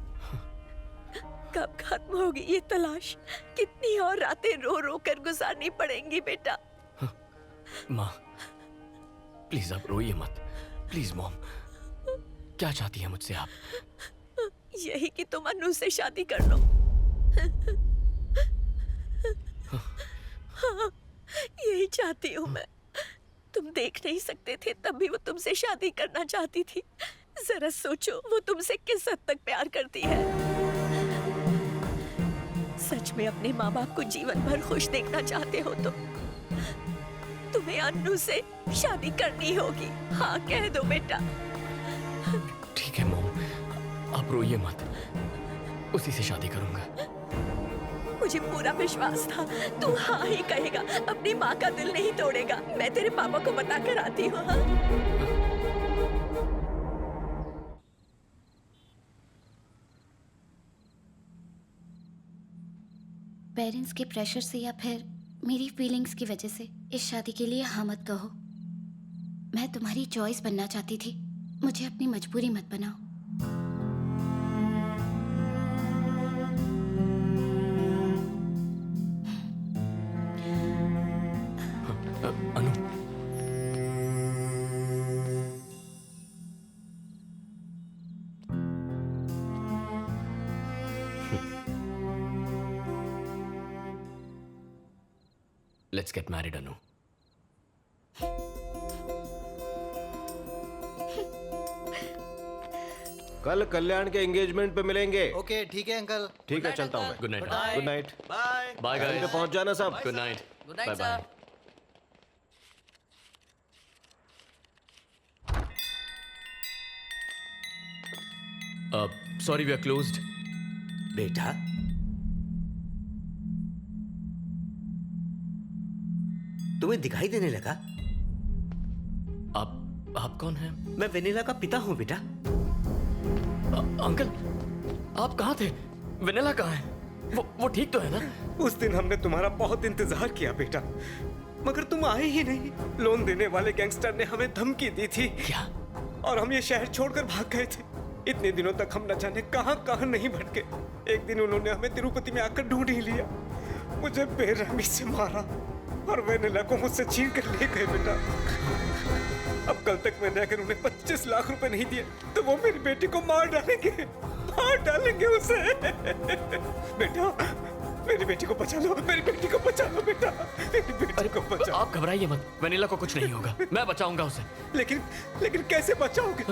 कब खत्म होगी ये तलाश? कितनी और रातें रो रो कर गुजारनी पड़ेंगी बेटा? माँ, प्लीज आप रोइए मत। प्लीज मॉम, क्या चाहती है मुझसे आप? यही कि तुम अनु से शादी कर लो। हाँ, यही चाहती हूँ मैं। तुम देख नहीं सकते थे तब भी वो तुमसे शादी करना चाहती थी। जरा सोचो वो तुमसे किस हद तक प्यार करती है। सच में अपने माँ बाप को जीवन भर खुश देखना चाहते हो तो तुम्हें अनु से शादी करनी होगी। हाँ कह दो बेटा। ठीक है मॉम, आप रोइए मत, उसी से शादी करूंगा। मुझे पूरा विश्वास था तू हाँ ही कहेगा, अपनी माँ का दिल नहीं तोड़ेगा। मैं तेरे पापा को बता कर आती हूँ। हाँ? पेरेंट्स के प्रेशर से या फिर मेरी फीलिंग्स की वजह से इस शादी के लिए हाँ मत कहो। मैं तुम्हारी चॉइस बनना चाहती थी, मुझे अपनी मजबूरी मत बनाओ। अनु, लेट्स गेट मैरिड अनु। कल कल्याण के एंगेजमेंट पे मिलेंगे। ओके ठीक है अंकल। ठीक है, चलता हूँ मैं। Good night. Good night. Bye bye time पे गाइस। पहुंच जाना सब। Good night. Good night, bye bye. sir. Sorry, we are closed. बेटा तुम्हें दिखाई देने लगा? आप कौन हैं? मैं वेनिला का पिता हूँ बेटा। अंकल, आप कहाँ थे? वेनिला कहाँ है? वो ठीक तो है ना? उस दिन हमने तुम्हारा बहुत इंतजार किया बेटा, मगर तुम आए ही नहीं। लोन देने वाले गैंगस्टर ने हमें धमकी दी थी। क्या? और हम ये शहर छोड़कर भाग गए थे। इतने दिनों तक हम न जाने कहां कहां नहीं भटके। एक दिन उन्होंने हमें तिरुपति में आकर ढूंढ ही लिया, मुझे बेरहमी से मारा और वेनिला को मुझसे छीन कर ले गए बेटा। अब कल तक मैंने अगर उन्हें 25 लाख रुपए नहीं दिए तो वो मेरी बेटी को मार डालेंगे उसे। बेटा मेरी बेटी को बचा लो, मेरी बेटी को बचा लो बेटा, मेरी बेटी को बचा लो। आप घबराइए मत, वेनिला को कुछ नहीं होगा, मैं बचाऊंगा उसे। लेकिन कैसे बचाओगे?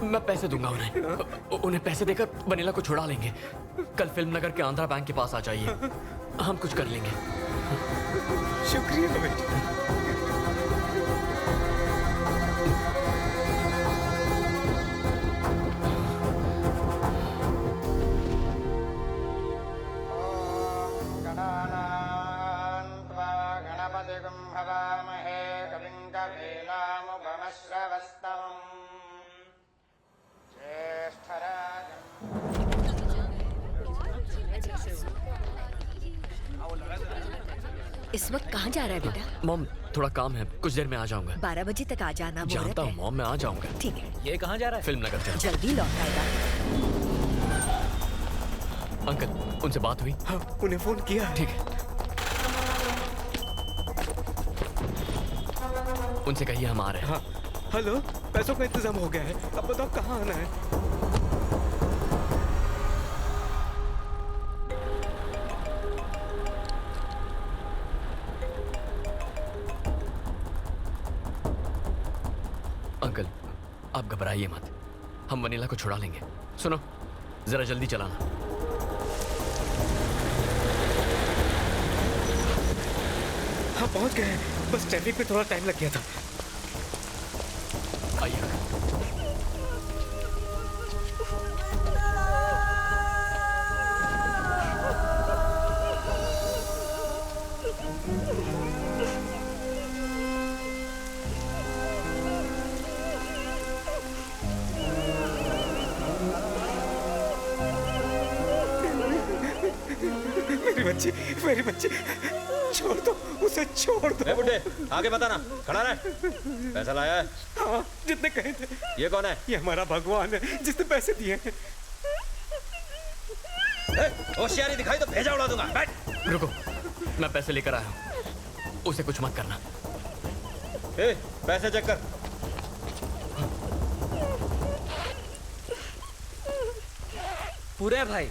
मैं पैसे दूंगा उन्हें पैसे देकर वेनिला को छुड़ा लेंगे। कल फिल्म नगर के आंध्रा बैंक के पास आ जाइए, हम कुछ कर लेंगे। शुक्रिया बेटा। इस वक्त कहाँ जा रहा है बेटा? मॉम, थोड़ा काम है, कुछ देर में आ जाऊंगा। 12 बजे तक आ जाना। जानता हूँ मॉम, मैं आ जाऊंगा। ठीक है। ये कहाँ जा रहा है? फिल्म नगर जा। जल्दी लौट आएगा। अंकल, उनसे बात हुई? हाँ, उन्हें फोन किया। ठीक है, उनसे कहिए हम आ रहे हैं। हाँ, हेलो, पैसों का इंतजाम हो गया है, अब बताओ कहाँ आना है? अंकल, आप घबराइए मत, हम वनीला को छुड़ा लेंगे। सुनो, जरा जल्दी चलाना। हाँ, पहुंच गए हैं, बस ट्रैफिक पे थोड़ा टाइम लग गया था। आइए। मेरी बच्ची, छोड़ दो उसे, छोड़ दो। बुड्ढे, आगे बताना, खड़ा रह। पैसा लाया है? हाँ, जितने कहे थे। ये कौन है? ये हमारा भगवान है, जिसने पैसे दिए हैं। होशियारी दिखाई तो भेजा उड़ा दूंगा। बैठ। रुको, मैं पैसे लेकर आया हूँ, उसे कुछ मत करना। पैसे चेक कर। पूरे भाई।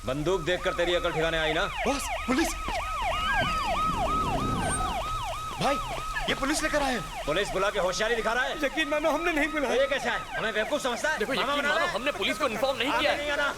बंदूक देखकर तेरी अकल ठिकाने आई ना? Boss, police! भाई, ये पुलिस लेकर आए। पुलिस बुला के होशियारी दिखा रहा है? यकीन मानो, हमने नहीं बुलाया। ये कैसा है? हमें बेवकूफ समझता है? देखो, यकीन मानो, हमने पुलिस को इन्फॉर्म नहीं किया है। नहीं आना।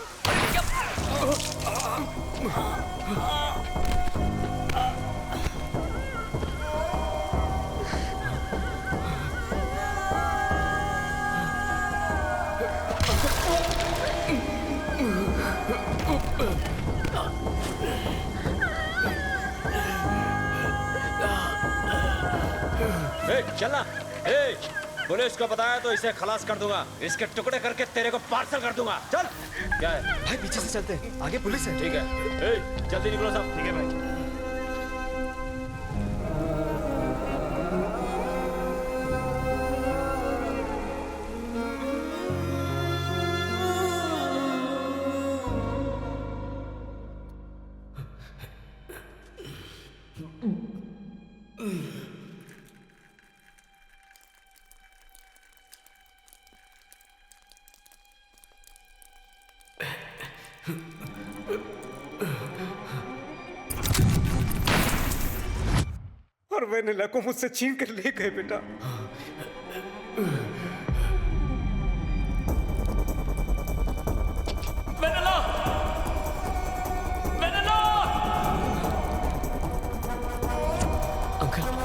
चलना। पुलिस को बताया तो इसे खलास कर दूंगा, इसके टुकड़े करके तेरे को पार्सल कर दूंगा। चल। क्या है भाई? पीछे से चलते हैं, आगे पुलिस है। ठीक है, जल्दी निकलो सब। ठीक है भाई। और वेनिला को मुझसे छीन कर ले गए बेटा। वेनिला! वेनिला! अंकल।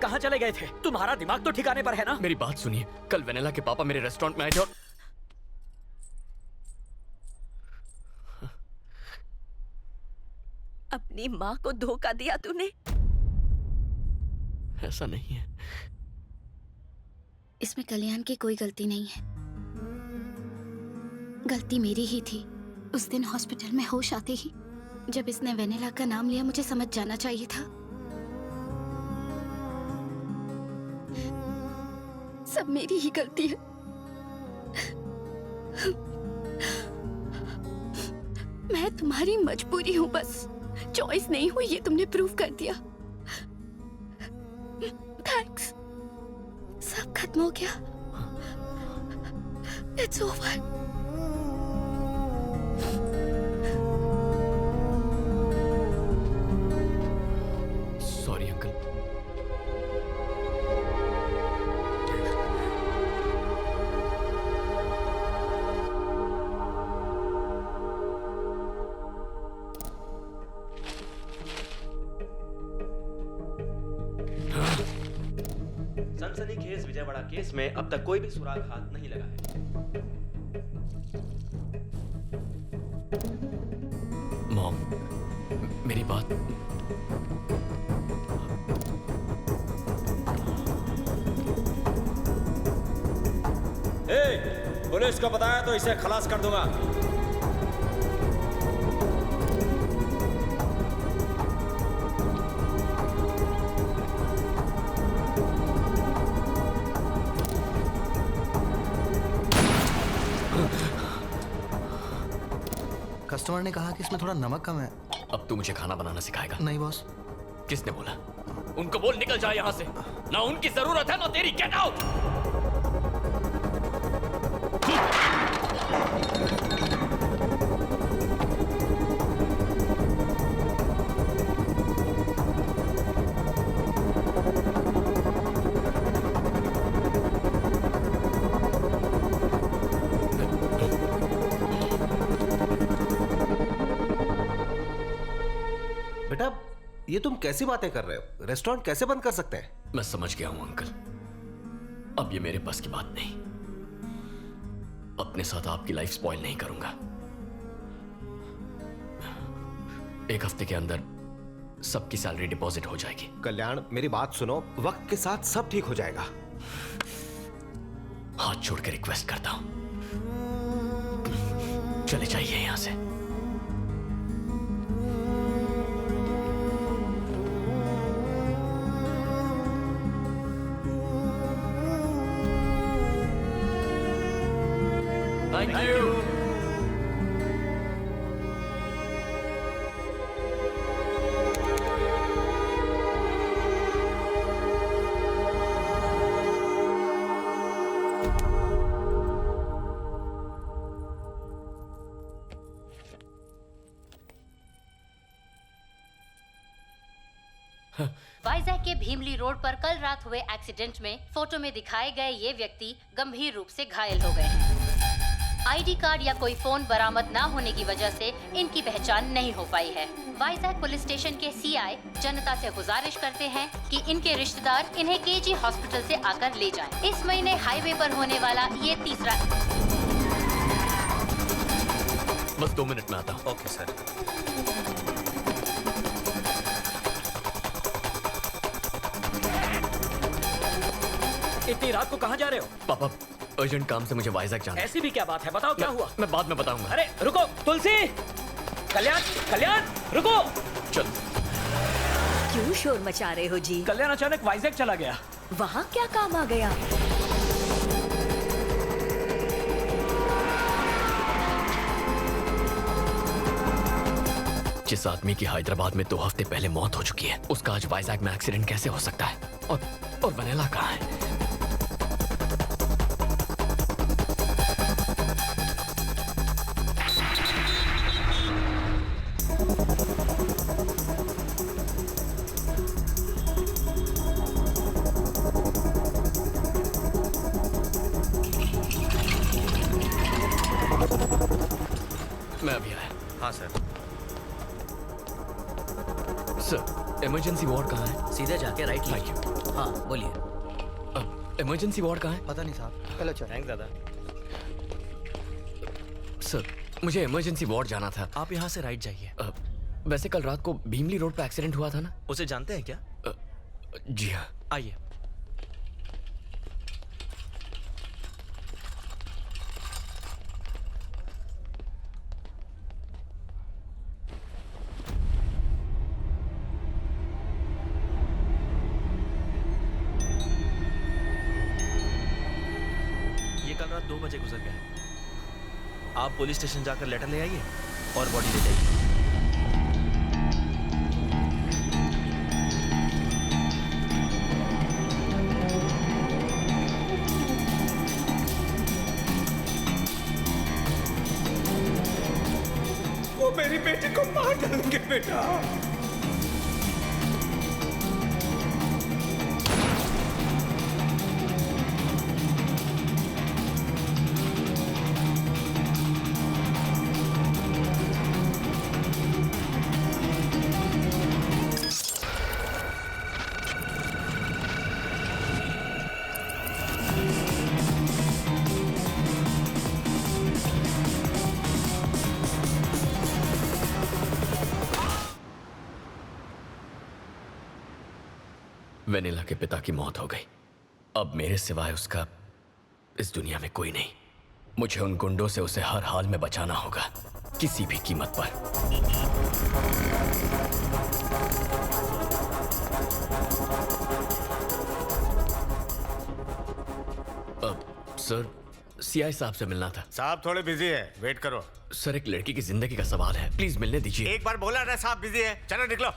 कहाँ चले गए थे? तुम्हारा दिमाग तो ठिकाने पर है ना? मेरी बात सुनिए, कल वेनिला के पापा मेरे रेस्टोरेंट में आए थे और अपनी माँ को धोखा दिया तूने। ऐसा नहीं है। इसमें कल्याण की कोई गलती नहीं है, गलती मेरी ही थी। उस दिन हॉस्पिटल में होश आते ही जब इसने वेनिला का नाम लिया, मुझे समझ जाना चाहिए था। सब मेरी ही गलती है। मैं तुम्हारी मजबूरी हूं, बस चॉइस नहीं हुई, ये तुमने प्रूव कर दिया। थैंक्स। सब खत्म हो गया। It's over. Sorry uncle. सनसनीखेज विजयवाड़ा केस में अब तक कोई भी सुराग हाथ नहीं लगा है। मॉम, मेरी बात। पुलिस को बताया तो इसे खलास कर दूंगा। कस्टमर ने कहा कि इसमें थोड़ा नमक कम है। अब तू मुझे खाना बनाना सिखाएगा? नहीं बॉस। किसने बोला? उनको बोल निकल जाए यहाँ से। ना उनकी जरूरत है ना तेरी। Get out. बेटा, ये तुम कैसी बातें कर रहे हो? रेस्टोरेंट कैसे बंद कर सकते हैं? मैं समझ गया हूं अंकल, अब ये मेरे बस की बात नहीं। अपने साथ आपकी लाइफ स्पॉइल नहीं करूंगा। एक हफ्ते के अंदर सबकी सैलरी डिपॉजिट हो जाएगी। कल्याण, मेरी बात सुनो, वक्त के साथ सब ठीक हो जाएगा। हाथ छोड़ के रिक्वेस्ट करता हूं, चले जाइए यहां से। Thank you. वाइजैक के भीमली रोड पर कल रात हुए एक्सीडेंट में फोटो में दिखाए गए ये व्यक्ति गंभीर रूप से घायल हो गए हैं। आईडी कार्ड या कोई फोन बरामद न होने की वजह से इनकी पहचान नहीं हो पाई है। वाइजैक पुलिस स्टेशन के सीआई जनता से गुजारिश करते हैं कि इनके रिश्तेदार इन्हें केजी हॉस्पिटल से आकर ले जाएं। इस महीने हाईवे पर होने वाला ये तीसरा। बस 2 मिनट में आता हूँ। Okay sir. इतनी रात को कहाँ जा रहे हो? पापा, अर्जेंट काम से मुझे वाइजैक जाना है। ऐसी भी क्या बात है, बताओ क्या हुआ? मैं बाद में बताऊंगा। अरे रुको, तुलसी, कल्याण, कल्याण, रुको। चल। क्यों शोर मचा रहे हो जी? कल्याण अचानक वाइजैक चला गया। वहाँ क्या काम आ गया? जिस आदमी की हैदराबाद में 2 हफ्ते पहले मौत हो चुकी है, उसका आज वाइजैक में एक्सीडेंट कैसे हो सकता है? और वनीला कहाँ है? मैं अभी आया। हाँ सर। सर, इमरजेंसी वार्ड कहाँ है? सीधे जाके राइट लीजिए। हाँ, बोलिए। इमरजेंसी वार्ड कहाँ है? पता नहीं साहब। चलो चलो। थैंक दादा। सर, मुझे इमरजेंसी वार्ड जाना था। आप यहाँ से राइट जाइए। वैसे कल रात को भीमली रोड पर एक्सीडेंट हुआ था ना? उसे जानते हैं क्या? जी हाँ। आइए। ये कल रात 2 बजे गुजर गया है। आप पुलिस स्टेशन जाकर लेटर ले आइए और बॉडी ले जाइए। वो मेरी बेटी को मार डालेंगे बेटा। वेनिला के पिता की मौत हो गई। अब मेरे सिवाय उसका इस दुनिया में कोई नहीं। मुझे उन गुंडों से उसे हर हाल में बचाना होगा, किसी भी कीमत पर। सर, सीआई साहब से मिलना था। साहब थोड़े बिजी है, वेट करो। सर, एक लड़की की जिंदगी का सवाल है, प्लीज मिलने दीजिए। एक बार बोला ना साहब बिजी है, चलो निकलो।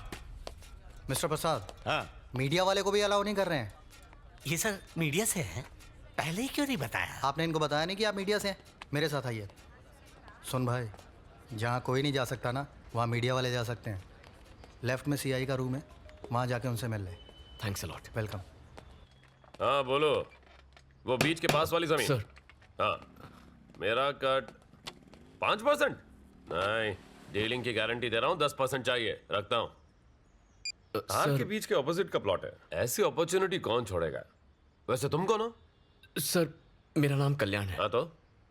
मिस्टर प्रसाद। हाँ। मीडिया वाले को भी अलाउ नहीं कर रहे हैं। ये सर मीडिया से है, पहले ही क्यों नहीं बताया? आपने इनको बताया नहीं कि आप मीडिया से हैं। मेरे साथ आइए। सुन भाई, जहाँ कोई नहीं जा सकता ना, वहाँ मीडिया वाले जा सकते हैं। लेफ्ट में सीआई का रूम है, वहाँ जाके उनसे मिल ले। Thanks a lot. वेलकम। हाँ बोलो। वो बीच के पास वाली जमीन? सर। हाँ, मेरा कट 5%? नहीं, डीलिंग की गारंटी दे रहा हूँ, 10% चाहिए, रखता हूँ। हार के बीच के ऑपोजिट का प्लॉट है, ऐसी अपॉर्चुनिटी कौन छोड़ेगा? वैसे तुम कौन हो? सर, मेरा नाम कल्याण है। हाँ तो?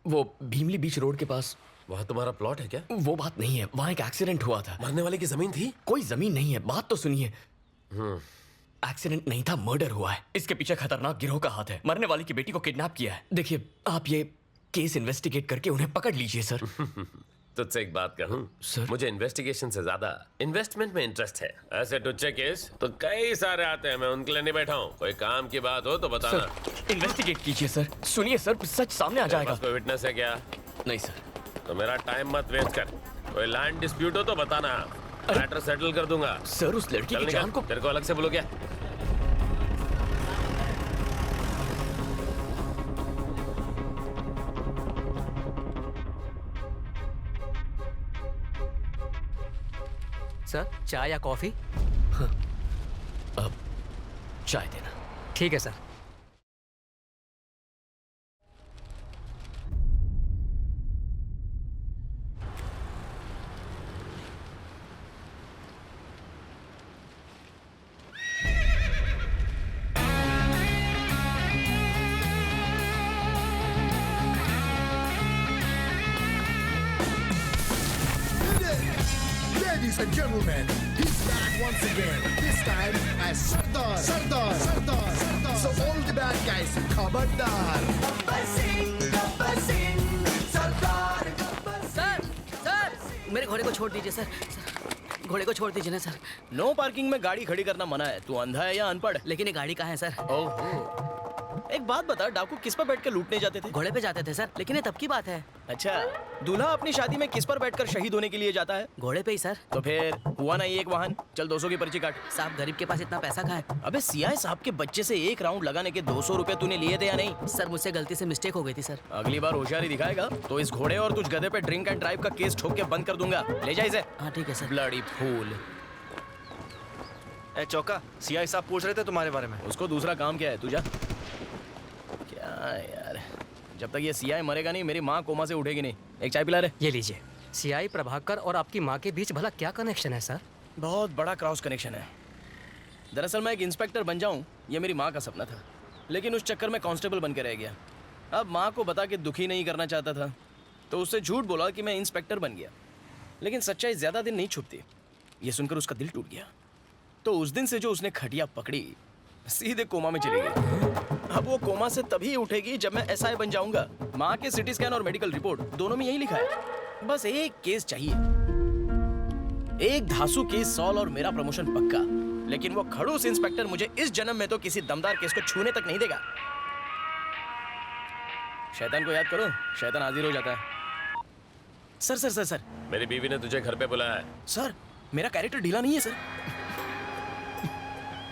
वो भीमली बीच रोड के पास। वहाँ तुम्हारा प्लॉट है क्या? वो बात नहीं है, वहाँ एक एक्सीडेंट हुआ था। मरने वाले की जमीन थी? कोई जमीन नहीं है, बात तो सुनिए। एक्सीडेंट नहीं था, मर्डर हुआ है। इसके पीछे खतरनाक गिरोह का हाथ है। मरने वाली की बेटी को किडनैप किया है। देखिए, आप ये केस इन्वेस्टिगेट करके उन्हें पकड़ लीजिए सर। तुझसे एक बात कहूँ सर? मुझे इन्वेस्टिगेशन से ज्यादा इन्वेस्टमेंट में इंटरेस्ट है। ऐसे टुच्चे केस तो कई सारे आते हैं, मैं उनके लिए नहीं बैठा हूँ। कोई काम की बात हो तो बताना। सर, इन्वेस्टिगेट कीजिए सर। सुनिए सर, सच सामने आ जाएगा। कोई विटनेस है क्या? नहीं सर। तो मेरा टाइम मत वेस्ट कर। कोई लैंड डिस्प्यूट हो तो बताना, मैटर सेटल कर दूंगा। सर, उस लड़की की जान को तेरे को अलग से बोलो क्या? सर, चाय या कॉफी? अब चाय देना। ठीक है sir. Ladies and gentlemen, he's back once again. This time as Sardar, Sardar, Sardar, Sardar. So all the bad guys, खबरदार. Gabbar Singh, Sardar, Gabbar sir sir मेरे घोड़े को छोड़ दीजिए सर घोड़े को छोड़ दीजिए ना सर। नो पार्किंग में गाड़ी खड़ी करना मना है। तू अंधा है या अनपढ़? लेकिन ये गाड़ी कहाँ है सर? ओहो, एक बात बता, डाकू किस पर बैठ कर लूटने जाते थे? घोड़े पे जाते थे सर, लेकिन ये तब की बात है। अच्छा, दूल्हा अपनी शादी में किस पर बैठकर शहीद होने के लिए जाता है? घोड़े पे ही सर। तो फिर हुआ ना एक वाहन। चल 200 की पर्ची काट। साहब गरीब के पास इतना पैसा कहाँ है? अबे सीआई साहब के बच्चे से एक राउंड लगाने के 200 रुपए तूने लिए थे या नहीं? सर मुझसे गलती से मिस्टेक हो गई थी सर। अगली बार होशियारी दिखाएगा तो इस घोड़े और तुझ गधे पे ड्रिंक एंड ड्राइव का केस ठोक के बंद कर दूंगा। ले जा इसे। हाँ ठीक है सर। Bloody fool. ए चौका, सीआई साहब पूछ रहे थे तुम्हारे बारे में। उसको दूसरा काम क्या है? तू जा। क्या यार, जब तक ये सीआई मरेगा नहीं मेरी माँ कोमा से उठेगी नहीं। एक चाय पिला रहे। ये लीजिए। सीआई प्रभाकर और आपकी माँ के बीच भला क्या कनेक्शन है सर? बहुत बड़ा क्रॉस कनेक्शन है। दरअसल मैं एक इंस्पेक्टर बन जाऊं ये मेरी माँ का सपना था, लेकिन उस चक्कर में कांस्टेबल बन के रह गया। अब माँ को बता के दुखी नहीं करना चाहता था तो उससे झूठ बोला कि मैं इंस्पेक्टर बन गया, लेकिन सच्चाई ज्यादा दिन नहीं छुपती। ये सुनकर उसका दिल टूट गया। तो उस दिन से जो उसने खटिया पकड़ी सीधे कोमा में चली गई। अब वो कोमा से तभी उठेगी जब मैं एसआई बन जाऊंगा। माँ के सिटी स्कैन और मेडिकल रिपोर्ट दोनों में यही लिखा है। बस एक केस चाहिए, एक धांसू केस सॉल्व और मेरा प्रमोशन पक्का। लेकिन वो खड़ूस इंस्पेक्टर मुझे इस जन्म में तो किसी दमदार केस को छूने तक नहीं देगा। शैतान को याद करो, शैतान हाजिर हो जाता है। सर सर सर सर मेरी बीवी ने तुझे घर पे बुलाया है। सर मेरा कैरेक्टर ढीला नहीं है सर।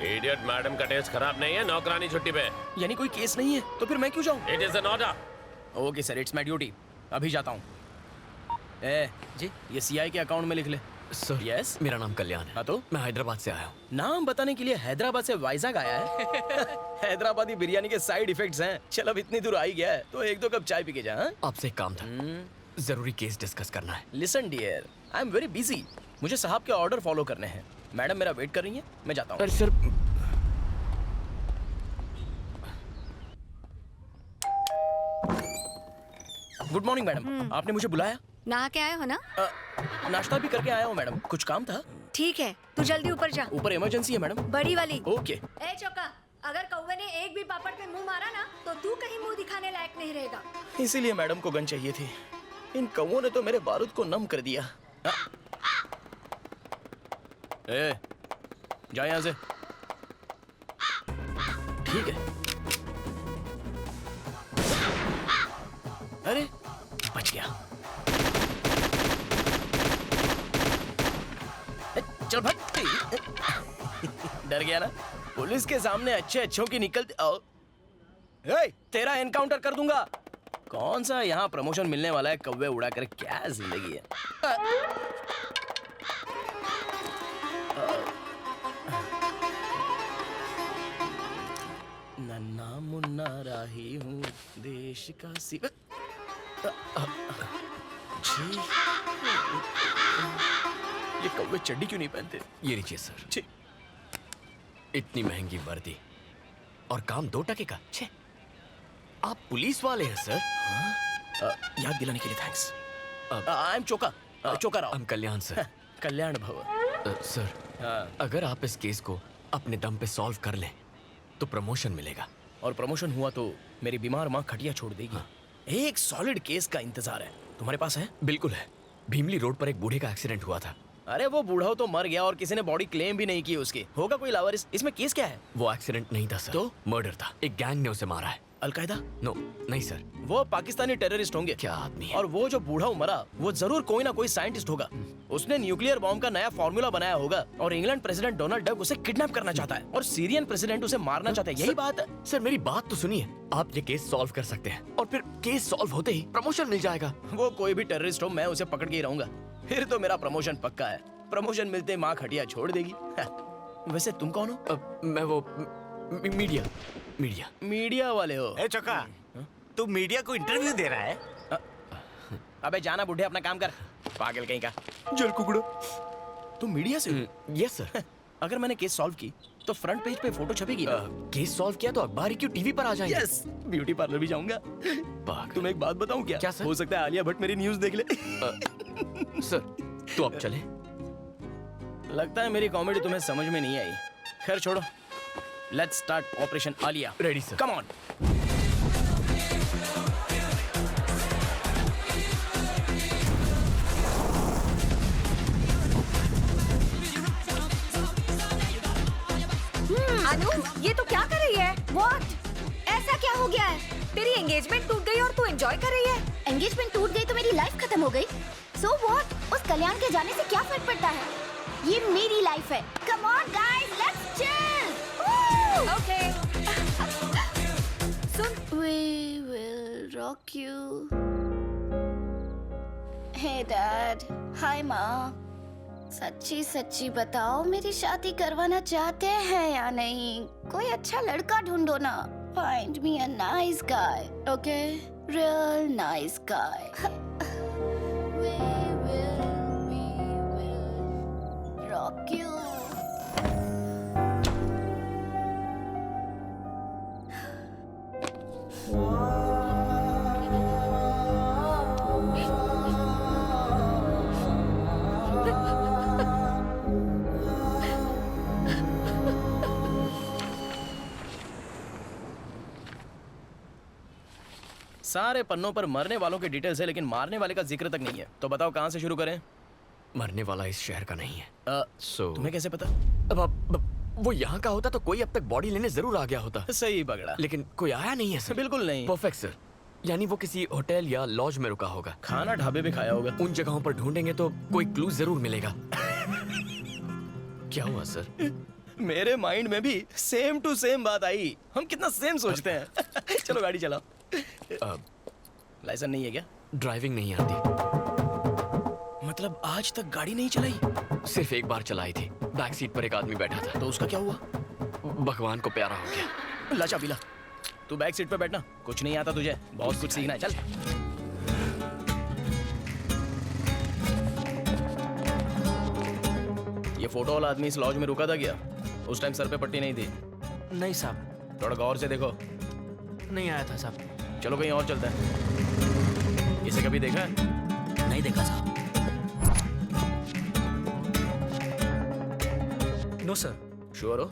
इडियट, मैडम का टेस्ट खराब नहीं है, नौकरानी छुट्टी पे। यानी कोई केस नहीं है तो फिर मैं क्यों जाऊं? It is an order. Okay sir, it's my duty. अभी जाता हूँ। ए जी, ये सीआई के अकाउंट में लिख ले। सर यस, मेरा नाम कल्याण है। हाँ तो मैं हैदराबाद से आया हूँ। नाम बताने के लिए हैदराबाद से वाइजाग आया है। हैदराबादी बिरयानी के साइड इफेक्ट्स हैं। चल अब इतनी दूर आ ही गया है तो एक दो कप चाय पी के जा। आपसे एक काम था, जरूरी केस डिस्कस करना है। Listen dear, I am very busy. मुझे साहब के ऑर्डर फॉलो करने हैं। मैडम मेरा वेट कर रही है, मैं जाता हूँ। सर गुड मॉर्निंग मैडम, आपने मुझे बुलाया? नहा के आए हो ना? नाश्ता भी करके आया हूँ मैडम। कुछ काम था? ठीक है, तू जल्दी ऊपर जा। ऊपर इमरजेंसी है मैडम। बड़ी वाली। ओके। ए चौका, अगर कौवे ने एक भी पापड़ पे मुंह मारा ना तो तू कहीं मुंह दिखाने लायक नहीं रहेगा। इसीलिए मैडम को गन चाहिए थी। इन कौवों ने तो मेरे बारूद को नम कर दिया। ए, जा यहाँ से। ठीक है। अरे बच गया। चल भाग। डर गया ना? पुलिस के सामने अच्छे अच्छों की निकलती। तेरा एनकाउंटर कर दूंगा। कौन सा यहाँ प्रमोशन मिलने वाला है? कौवे उड़ा कर क्या जिंदगी है। नन्ना मुन्ना राही हूँ देश का सिवा। जी, ये कौवे चड्डी क्यों नहीं पहनते? ये लीजिए सर। छी, इतनी महंगी वर्दी और काम 2 टके का। छे, आप पुलिस वाले हैं सर? याद दिलाने के लिए thanks. I am Choka, Choka Rao. हम कल्याण सर। कल्याण भव। सर अगर आप इस केस को अपने दम पे सॉल्व कर लें तो प्रमोशन मिलेगा। और प्रमोशन हुआ तो मेरी बीमार माँ खटिया छोड़ देगी। एक सॉलिड केस का इंतजार है। तुम्हारे पास है? बिल्कुल है। भीमली रोड पर एक बूढ़े का एक्सीडेंट हुआ था। अरे वो बूढ़ा तो मर गया और किसी ने बॉडी क्लेम भी नहीं की उसकी। होगा कोई लावारिस। इसमें केस क्या है? वो एक्सीडेंट नहीं था सर, तो मर्डर था। एक गैंग ने उसे मारा है। अलकायदा? नो नहीं सर, वो पाकिस्तानी टेररिस्ट होंगे। क्या आदमी है? और वो जो बूढ़ा मरा वो जरूर कोई ना कोई साइंटिस्ट होगा। उसने न्यूक्लियर बॉम्ब का नया फॉर्मूला बनाया होगा और इंग्लैंड प्रेसिडेंट डोनाल्ड डक उसे किडनैप करना चाहता है और सीरियन प्रेसिडेंट उसे मारना चाहता है। यही बात है। सर मेरी बात तो सुनिए। आप ये केस सॉल्व कर सकते हैं और फिर केस सॉल्व होते ही प्रमोशन मिल जाएगा। वो कोई भी टेररिस्ट हो, मैं उसे पकड़ के ही रहूंगा। फिर तो मेरा प्रमोशन पक्का है। प्रमोशन मिलते माँ खटिया छोड़ देगी। वैसे तुम कौन हो? मैं वो मीडिया मीडिया वाले हो? ए चौका, तू मीडिया को इंटरव्यू दे रहा है? अबे जाना बुढ़े, अपना काम कर, पागल कहीं का। जल कुकड़ो, तुम मीडिया से हो? Yes sir. अगर मैंने केस सॉल्व की तो फ्रंट पेज पे फोटो छपेगी ना? केस सॉल्व किया तो अखबार ही क्यों, टीवी पर आ जाएंगे। यस, ब्यूटी पार्लर भी जाऊंगा। तुम एक बात बताऊं क्या? क्या सर? हो सकता है आलिया भट्ट मेरी न्यूज देख ले। सर तो अब चले। लगता है मेरी कॉमेडी तुम्हें समझ में नहीं आई। खैर छोड़ो, let's start operation Alia. Ready sir. Come on. Anu, ये तो क्या कर रही है? What? ऐसा क्या हो गया है? तेरी एंगेजमेंट टूट गई और तू एंजॉय कर रही है? एंगेजमेंट टूट गई तो मेरी लाइफ खत्म हो गई। So what? उस कल्याण के जाने से क्या फर्क पड़ता है? ये मेरी लाइफ है। Come on guys, let's chill. Okay. Soon, we will rock you. Hey Dad, hi माँ। सच्ची सच्ची बताओ, मेरी शादी करवाना चाहते हैं या नहीं? कोई अच्छा लड़का ढूंढो ना। Find me a nice guy, okay? Real nice guy. We will rock you. सारे पन्नों पर मरने वालों के डिटेल्स है, लेकिन मारने वाले का जिक्र तक नहीं है। तो बताओ कहाँ से शुरू करें? मरने वाला इस शहर का नहीं है। तुम्हें कैसे पता? अब वो यहाँ का होता तो कोई अब तक बॉडी लेने जरूर आ गया होता। सही पकड़ा। लेकिन कोई आया नहीं है सर। बिल्कुल नहीं। Perfect sir. यानी वो किसी होटल या लॉज में रुका होगा। खाना ढाबे पे खाया होगा। उन जगहों पर ढूंढेंगे तो कोई क्लू जरूर मिलेगा। क्या हुआ सर? मेरे माइंड में भी सेम टू सेम बात आई। हम कितना सेम सोचते हैं। चलो गाड़ी चलाओ। लाइसेंस नहीं है क्या? ड्राइविंग नहीं आती। मतलब आज तक गाड़ी नहीं चलाई? सिर्फ एक बार चलाई थी। बैक सीट पर एक आदमी बैठा था। तो उसका क्या हुआ? भगवान को प्यारा हो गया। ला चाबी ला। तू बैक सीट पे बैठना। कुछ नहीं आता तुझे, बहुत कुछ सीखना है। चल। ये फोटो वाला आदमी इस लॉज में रुका था क्या? उस टाइम सर पे पट्टी नहीं थी? नहीं साहब। थोड़ा गौर से देखो। नहीं आया था साहब। चलो कहीं और चलता है। इसे कभी देखा है? नहीं देखा साहब। No sir. श्योर हो?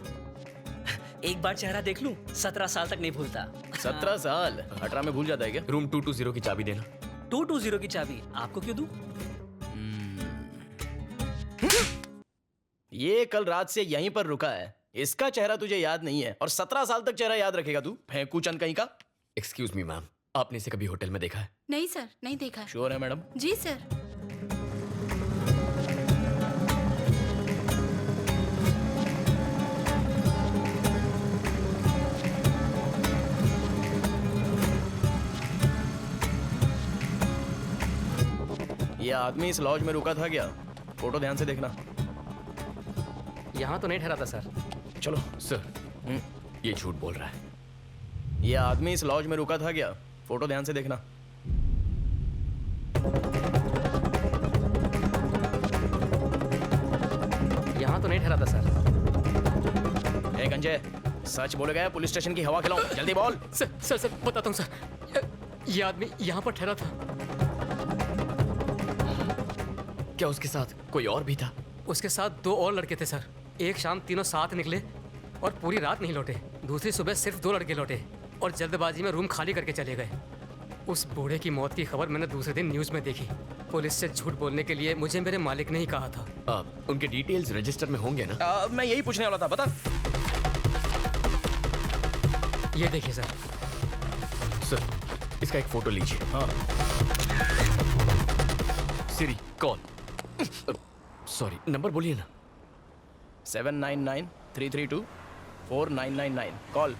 एक बार चेहरा देख लूं, 17 साल तक नहीं भूलता। 17 साल? 18 में भूल जाता है क्या? रूम 220 की चाबी देना। 220 की चाबी आपको क्यों दूं? ये कल रात से यहीं पर रुका है। इसका चेहरा तुझे याद नहीं है और 17 साल तक चेहरा याद रखेगा तू? फेंकू चंद कहीं का। एक्सक्यूज मी मैम, आपने इसे कभी होटल में देखा है? नहीं सर, नहीं देखा। श्योर है मैडम? जी सर। ये आदमी इस लॉज में रुका था क्या? फोटो ध्यान से देखना। यहाँ तो नहीं ठहरा था सर। चलो। सर ये झूठ बोल रहा है। ये आदमी इस लॉज में रुका था क्या? फोटो ध्यान से देखना। यहाँ तो नहीं ठहरा था सर। ए गंजे, सच बोलेगा या पुलिस स्टेशन की हवा खिलाऊं? जल्दी बोल। सर बताता हूँ सर। ये आदमी यहाँ पर ठहरा था। क्या उसके साथ कोई और भी था? उसके साथ 2 और लड़के थे सर। एक शाम तीनों साथ निकले और पूरी रात नहीं लौटे। दूसरी सुबह सिर्फ 2 लड़के लौटे और जल्दबाजी में रूम खाली करके चले गए। उस बूढ़े की मौत की खबर मैंने दूसरे दिन न्यूज़ में देखी। पुलिस से झूठ बोलने के लिए मुझे मेरे मालिक ने ही कहा था। उनके डिटेल्स रजिस्टर में होंगे ना? मैं यही पूछने वाला था। बता। ये देखिए सर। सर इसका एक फोटो लीजिए। हाँ। Siri call. सॉरी, नंबर बोलिए ना। 799-332-4999 call.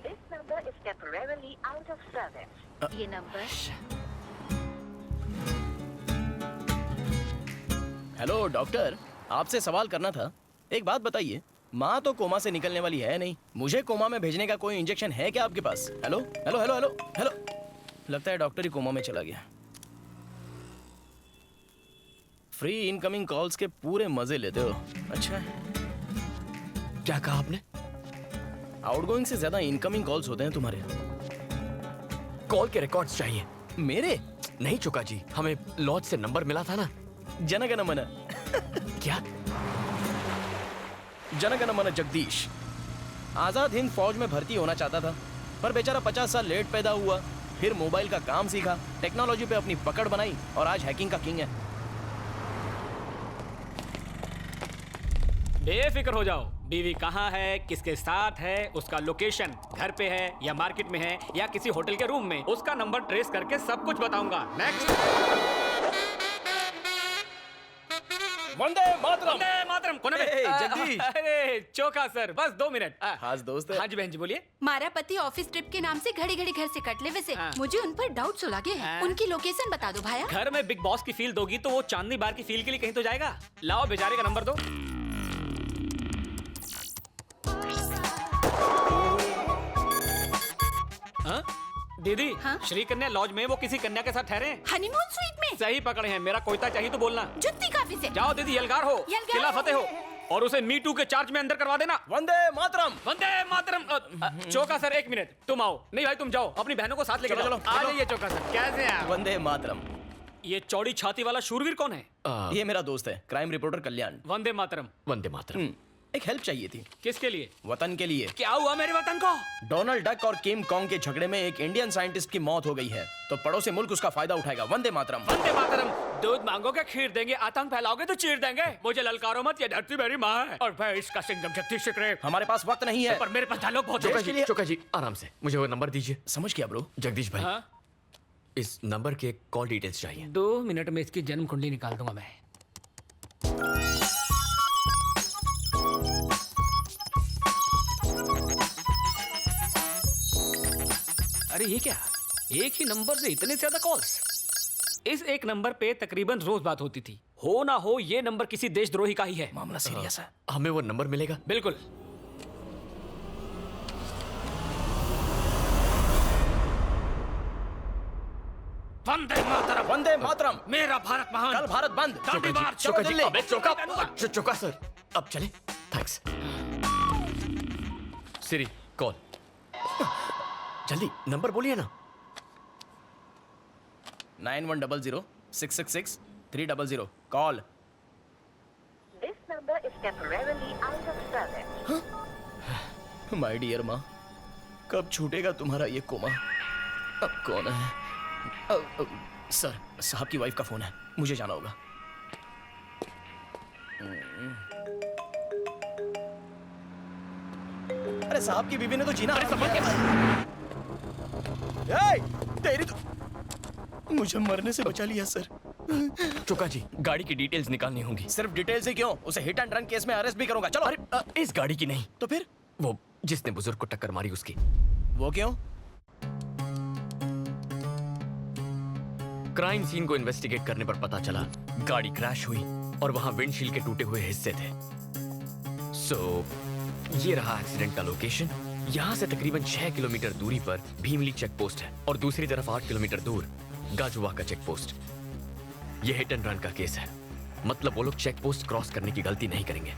This number is temporarily out of service. ये नंबर। हेलो डॉक्टर, आपसे सवाल करना था। एक बात बताइए, माँ तो कोमा से निकलने वाली है नहीं, मुझे कोमा में भेजने का कोई इंजेक्शन है क्या आपके पास? Hello hello hello hello hello, लगता है डॉक्टर ही कोमा में चला गया। फ्री इनकमिंग कॉल्स के पूरे मजे लेते हो। अच्छा, क्या कहा आपने? आउटगोइंग से ज्यादा इनकमिंग कॉल्स होते हैं तुम्हारे। कॉल के रिकॉर्ड्स चाहिए मेरे? नहीं चुका जी, हमें लॉज से नंबर मिला था ना। जनगण मन। क्या? जनगण मन जगदीश आजाद हिंद फौज में भर्ती होना चाहता था, पर बेचारा 50 साल लेट पैदा हुआ, फिर मोबाइल का काम सीखा, टेक्नोलॉजी पे अपनी पकड़ बनाई और आज हैकिंग का किंग है। बेफिक्र हो जाओ, बीवी कहाँ है, किसके साथ है, उसका लोकेशन घर पे है या मार्केट में है या किसी होटल के रूम में, उसका नंबर ट्रेस करके सब कुछ बताऊंगा। नेक्स्ट। वंदे मातरम। वंदे मातरम। कौन है? जगदीश। अरे चोखा सर, बस 2 मिनट। खास दोस्त है। हाँ जी बहन जी बोलिए। मारा पति ऑफिस ट्रिप के नाम से घड़ी घड़ी घर से कट ले, वैसे मुझे उन पर डाउट सो लगे हैं। उनकी लोकेशन बता दो भाया। घर में बिग बॉस की फील दोगी तो वो चांदनी बार की फील के लिए कहीं तो जाएगा। लाओ बेचारे का नंबर दो। हाँ? दीदी, श्री कन्या लॉज में वो किसी कन्या के साथ ठहरे हैं। हनीमून स्वीट में। सही पकड़े हैं, मेरा कोयता चाहिए तो बोलना। जुत्ती काफी से। जाओ दीदी, यलगार हो, किला फतेह हो, और उसे मी टू के चार्ज में अंदर करवा देना। वंदे मातरम। वंदे मातरम। चौका सर एक मिनट, तुम आओ। नहीं भाई तुम जाओ, अपनी बहनों को साथ लेकर चलो, आ जाइए। चौका सर कैसे हैं आप? वंदे मातरम। ये चौड़ी छाती वाला शूरवीर कौन है? ये मेरा दोस्त है, क्राइम रिपोर्टर कल्याण। वंदे मातरम। वंदे मातरम। एक हेल्प चाहिए थी। किसके लिए? वतन के लिए। क्या हुआ मेरे वतन को? डोनाल्ड डक और किम कॉन्ग के झगड़े में एक इंडियन साइंटिस्ट की मौत हो गई है, तो पड़ोसी मुल्क उसका फायदा उठाएगा। वंदे मातरम। वंदे मातरम। दूध मांगोगे खीर देंगे, आतंक फैलाओगे तो चीर देंगे। मुझे ललकारो मत, ये धरती मेरी माँ है और मैं इसका सिंघम जगदीश रे। हमारे पास वक्त नहीं है, पर मेरे पास डायलॉग बहुत है। चोका जी आराम से, मुझे वो नंबर दीजिए। समझ गया ब्रो। जगदीश भाई, इस नंबर के कॉल डिटेल्स चाहिए। 2 मिनट में इसकी जन्म कुंडली निकाल दूंगा मैं। अरे ये क्या, एक ही नंबर से इतने ज्यादा कॉल्स? इस एक नंबर पे तकरीबन रोज बात होती थी। हो ना हो ये नंबर किसी देशद्रोही का ही है। मामला सीरियस है। हमें वो नंबर मिलेगा? बिल्कुल। वंदे मातरम। वंदे मातरम। मेरा भारत महान। कल भारत बंद। दांडी मार्च। चोका जी, अबे चोका सर, अब चले। थैंक्स। Siri call. जल्दी नंबर बोलिए ना। 9100-666-300 call. This number is temporarily out of service. My dear माँ, कब छूटेगा तुम्हारा ये कोमा? अब कौन है? सर, साहब की वाइफ का फोन है, मुझे जाना होगा। अरे साहब की बीवी ने तो जीना तेरी तो मुझे मरने से बचा लिया सर। चोका जी, गाड़ी की डिटेल्स निकालनी होंगी। सिर्फ डिटेल्स ही क्यों, उसे हिट एंड रन केस में अरेस्ट भी करूंगा। चलो। अरे इस गाड़ी की नहीं तो फिर? वो जिसने बुजुर्ग को टक्कर मारी उसकी। वो क्यों? क्राइम सीन को इन्वेस्टिगेट करने पर पता चला गाड़ी क्रैश हुई और वहां विंडशील्ड के टूटे हुए हिस्से थे। ये रहा एक्सीडेंट का लोकेशन। यहाँ से तकरीबन 6 किलोमीटर दूरी पर भीमली चेक पोस्ट है और दूसरी तरफ 8 किलोमीटर दूर गाजुआ का चेक पोस्ट। ये हिट एंड रन का केस है, मतलब वो लोग चेक पोस्ट क्रॉस करने की गलती नहीं करेंगे।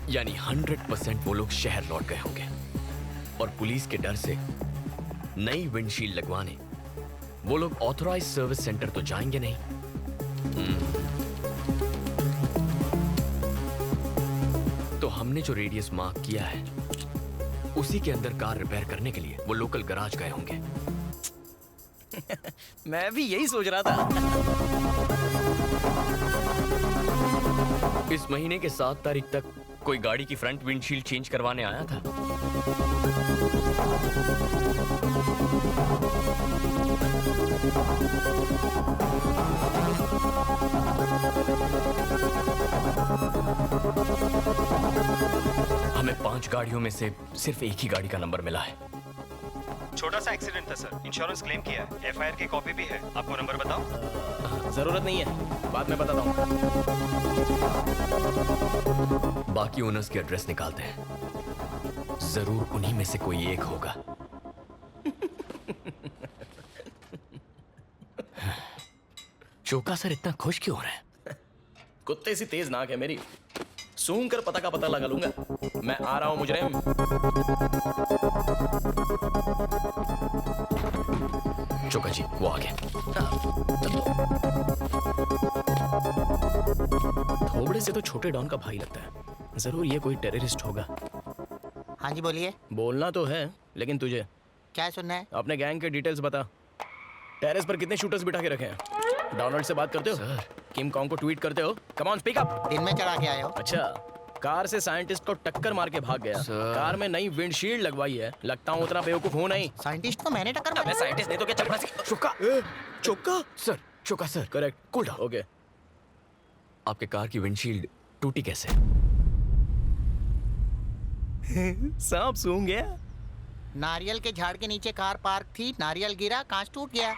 यानी 100% वो लोग शहर लौट गए होंगे और पुलिस के डर से नई विंडशील्ड लगवाने वो लोग ऑथराइज सर्विस सेंटर तो जाएंगे नहीं। तो हमने जो रेडियस मार्क किया है उसी के अंदर कार रिपेयर करने के लिए वो लोकल गैराज गए होंगे। मैं भी यही सोच रहा था। इस महीने के 7 तारीख तक कोई गाड़ी की फ्रंट विंडशील्ड चेंज करवाने आया था? हमें 5 गाड़ियों में से सिर्फ एक ही गाड़ी का नंबर मिला है। छोटा सा एक्सीडेंट था सर, इंश्योरेंस क्लेम किया है, एफआईआर की कॉपी भी है। आपको नंबर बताऊं? जरूरत नहीं है, बाद में बताता हूँ। बाकी ओनर्स की एड्रेस निकालते हैं, जरूर उन्हीं में से कोई एक होगा। चोका सर इतना खुश क्यों हो रहे हैं? कुत्ते सी तेज नाक है मेरी, सूंघ कर पता का पता लगा लूंगा। मैं आ रहा हूं मुजरिम। चोका जी वो आ गया। थोबड़े से तो छोटे डॉन का भाई लगता है, जरूर ये कोई टेररिस्ट होगा। हाँ जी बोलिए। बोलना तो है, लेकिन तुझे क्या सुनना है? अपने गैंग के डिटेल्स बता। टेरेस पर कितने शूटर्स बिठा के रखे हैं? डोनाल्ड से बात करते हो? किम कॉन्ग को ट्वीट करते हो? Come on speak up. दिन में चढ़ा के आए हो? अच्छा, कार से साइंटिस्ट को टक्कर मार के भाग गया। कार में नई विंडशील्ड लगवाई है। लगता हूँ उतना बेवकूफ हूँ नहीं। साइंटिस्ट को मैंने टक्कर मारी। मैं साइंटिस्ट नहीं तो क्या चपड़ा सी Choka. Choka sir, Choka sir. Correct, cool down. Okay. आपके कार की विंडशील्ड टूटी कैसे? सांप सूंघ गया। नारियल के झाड़ के नीचे कार पार्क थी, नारियल गिरा, कांच टूट गया।